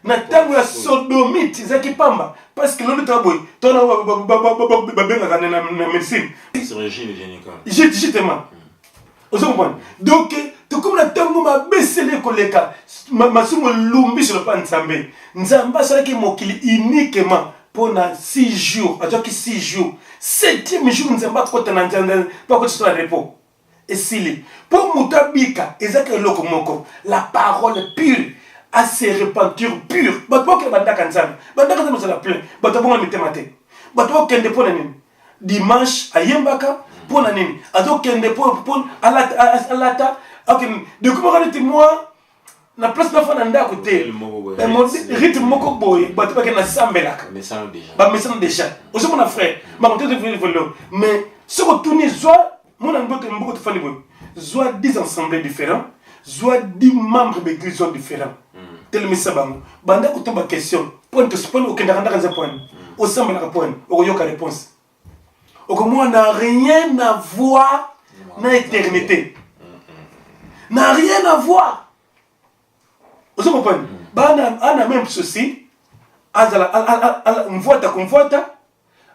Na tango ya sodomite zaki pamba parce que l'autre tabwe tona babenga kana na médecine. Chirurgie générale. Justement. Vous comprenez? Donc comme la tango ma baissé les collègues ma sumo lumbi sur le pan nzambe nzamba sala ki mokili uniquement pendant 6 jours à dire que 6 jours 7e jour nzamba kota na nzamba pas que sur le repos et s'il pour mutabika ezaka loko moko la parole pure à se repentir pure bato que bandaka nzambe ça la plein bato bonga mitemate bato kende pona nini dimanche ayembaka pona nini azo kende pour alata. Ok, de comment on moi na place na fana nda côté rythme moko boy bato ba na sambelaka mais déjà aussi mon frère ma monté de vélo mais ce que tourner soit mon angote mboko fani boy soit 10 ensembles différents soit 10 membres d'église différents tellement ça banda ko tomba question point to point au kenda kanda point au sambelaka point au yoka réponse au comme on n'a rien à voir na éternité n'a rien à voir. Vous comprenez? Bana ana même ceci. Azala mvota kumvota.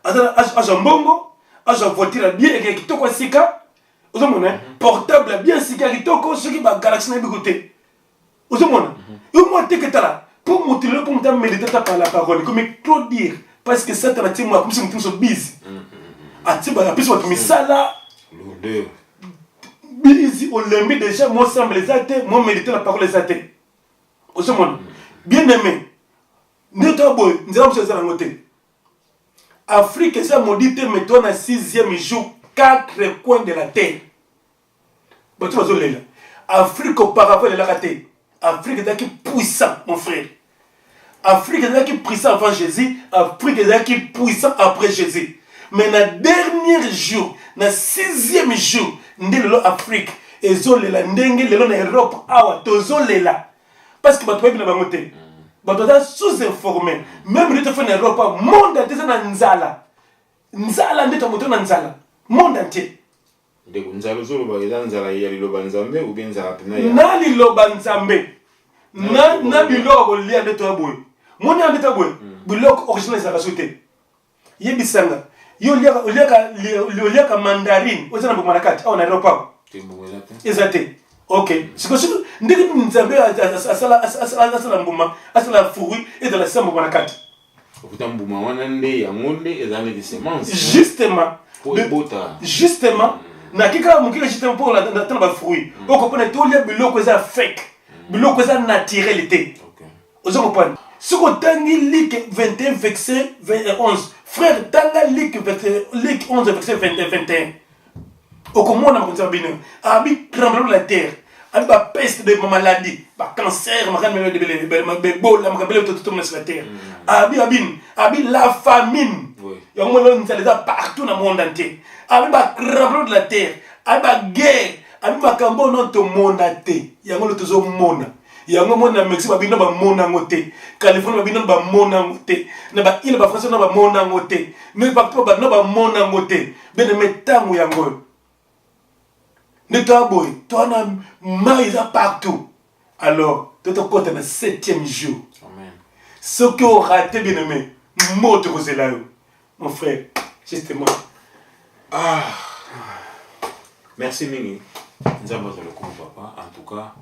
aza mbongo, aza voiture bien et kitoko sika. Ozomona portable bien sika kitoko soki ba galaxy na bikote. Ozomona. Yo moi te que tala pour motiver pour me méditer par la parole comme trop dire parce que ça t'a moi comme si me so busy. Atiba la plus votre misala Lourdeur. Busy on l'aime déjà moi semble les athées, moi méditer la parole les athées. Ozomona. Bien aimé. Neto boy, nous allons faire ça en côté. Afrique, ça maudite, mettons à 6e jour, 4 coins de la terre. Bon, tu vas là. Afrique, auparavant, elle a raté. Afrique est puissant, mon frère. Afrique est puissant avant Jésus. Afrique est puissant après Jésus. Mais dans le dernier jour, dans le 6e jour, nous sommes en Afrique. Et nous sommes en Europe. Nous sommes là. Parce que nous sommes en Europe. Nous sommes sous-informés. Même si nous sommes en Europe, le monde entier est en Nzala. Nzala, nous sommes en Nzala. Le monde entier. Nzala zolo eza nzala ya liloba nzambe ou bien nzala pena ya na liloba nzambe na biloko lia ndeto ya boye moni ya ndeto ya boye biloko original ezalaka so te yebisanga yo liaka mandarine oza na mbuma na kati awa na aéroport eza te ok sikosi ndenge nzambe asala mbuma asala fruit ezala sa mbuma na kati okuta mbuma wana nde yango nde ezala de semence justement na kika mukika justement pour la dans ba fruit on comprend tout les biloko ça fake biloko ça naturel te on comprend ce qu'on tangi Luc 21 verset 11 frère tanga Luc 11 verset 21 au comment on a commencé à bien abi tremblement de la terre abi ba peste de maladie ba cancer ma gamé de Ebola ma gamé tout sur la terre abi la famine il y a un moment où partout dans le monde entier. Avec la crabron de la terre, avec la guerre, avec la cambo non to monate. Il y a un moment où mona. Il y a un moment où Mexique va venir ba mona ngote. Californie va venir ba mona ngote. Na ba île ba France na ba mona ngote. Mais ba to ba no ba mona ngote. Ben metango ya ngol. Ne toi boy, toi na maïs partout. Alors, tu te comptes dans le 7e jour. Amen. Ce qui aura raté bien aimé, mot de Roselao. Mon frère, justement. Ah, merci Mingi. Nzamba za lokumu papa. En tout cas,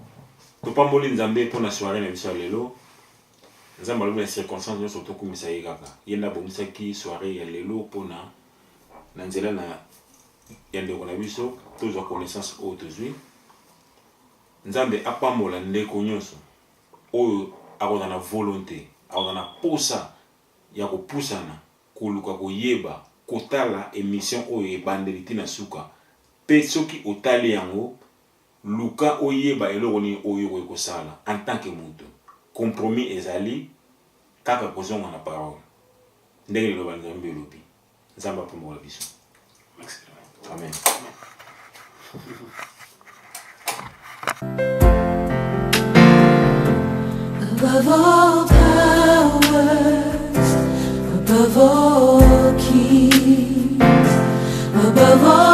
tu pas moli nzambe pour la soirée na biso lelo. Nzamba lobi na circonstance nous surtout comme ça yaka. Yenda bomisa ki soirée ya lelo pour na nzela na yande ko na biso tous en connaissance autozui. Nzambe apambola ndeko nyonso oyo akoza na volonté, akoza na posa ya kopusana koluka koyeba kotala émission oyo ebandeli tina suka pe soki otali yango luka oyeba eloko nini oyo ekosala en tant que moto compromis ezali kaka kozonga na parole ndenge liloba nzambe elobi nzambe apambola biso amen. Above all powers, above all kings, above all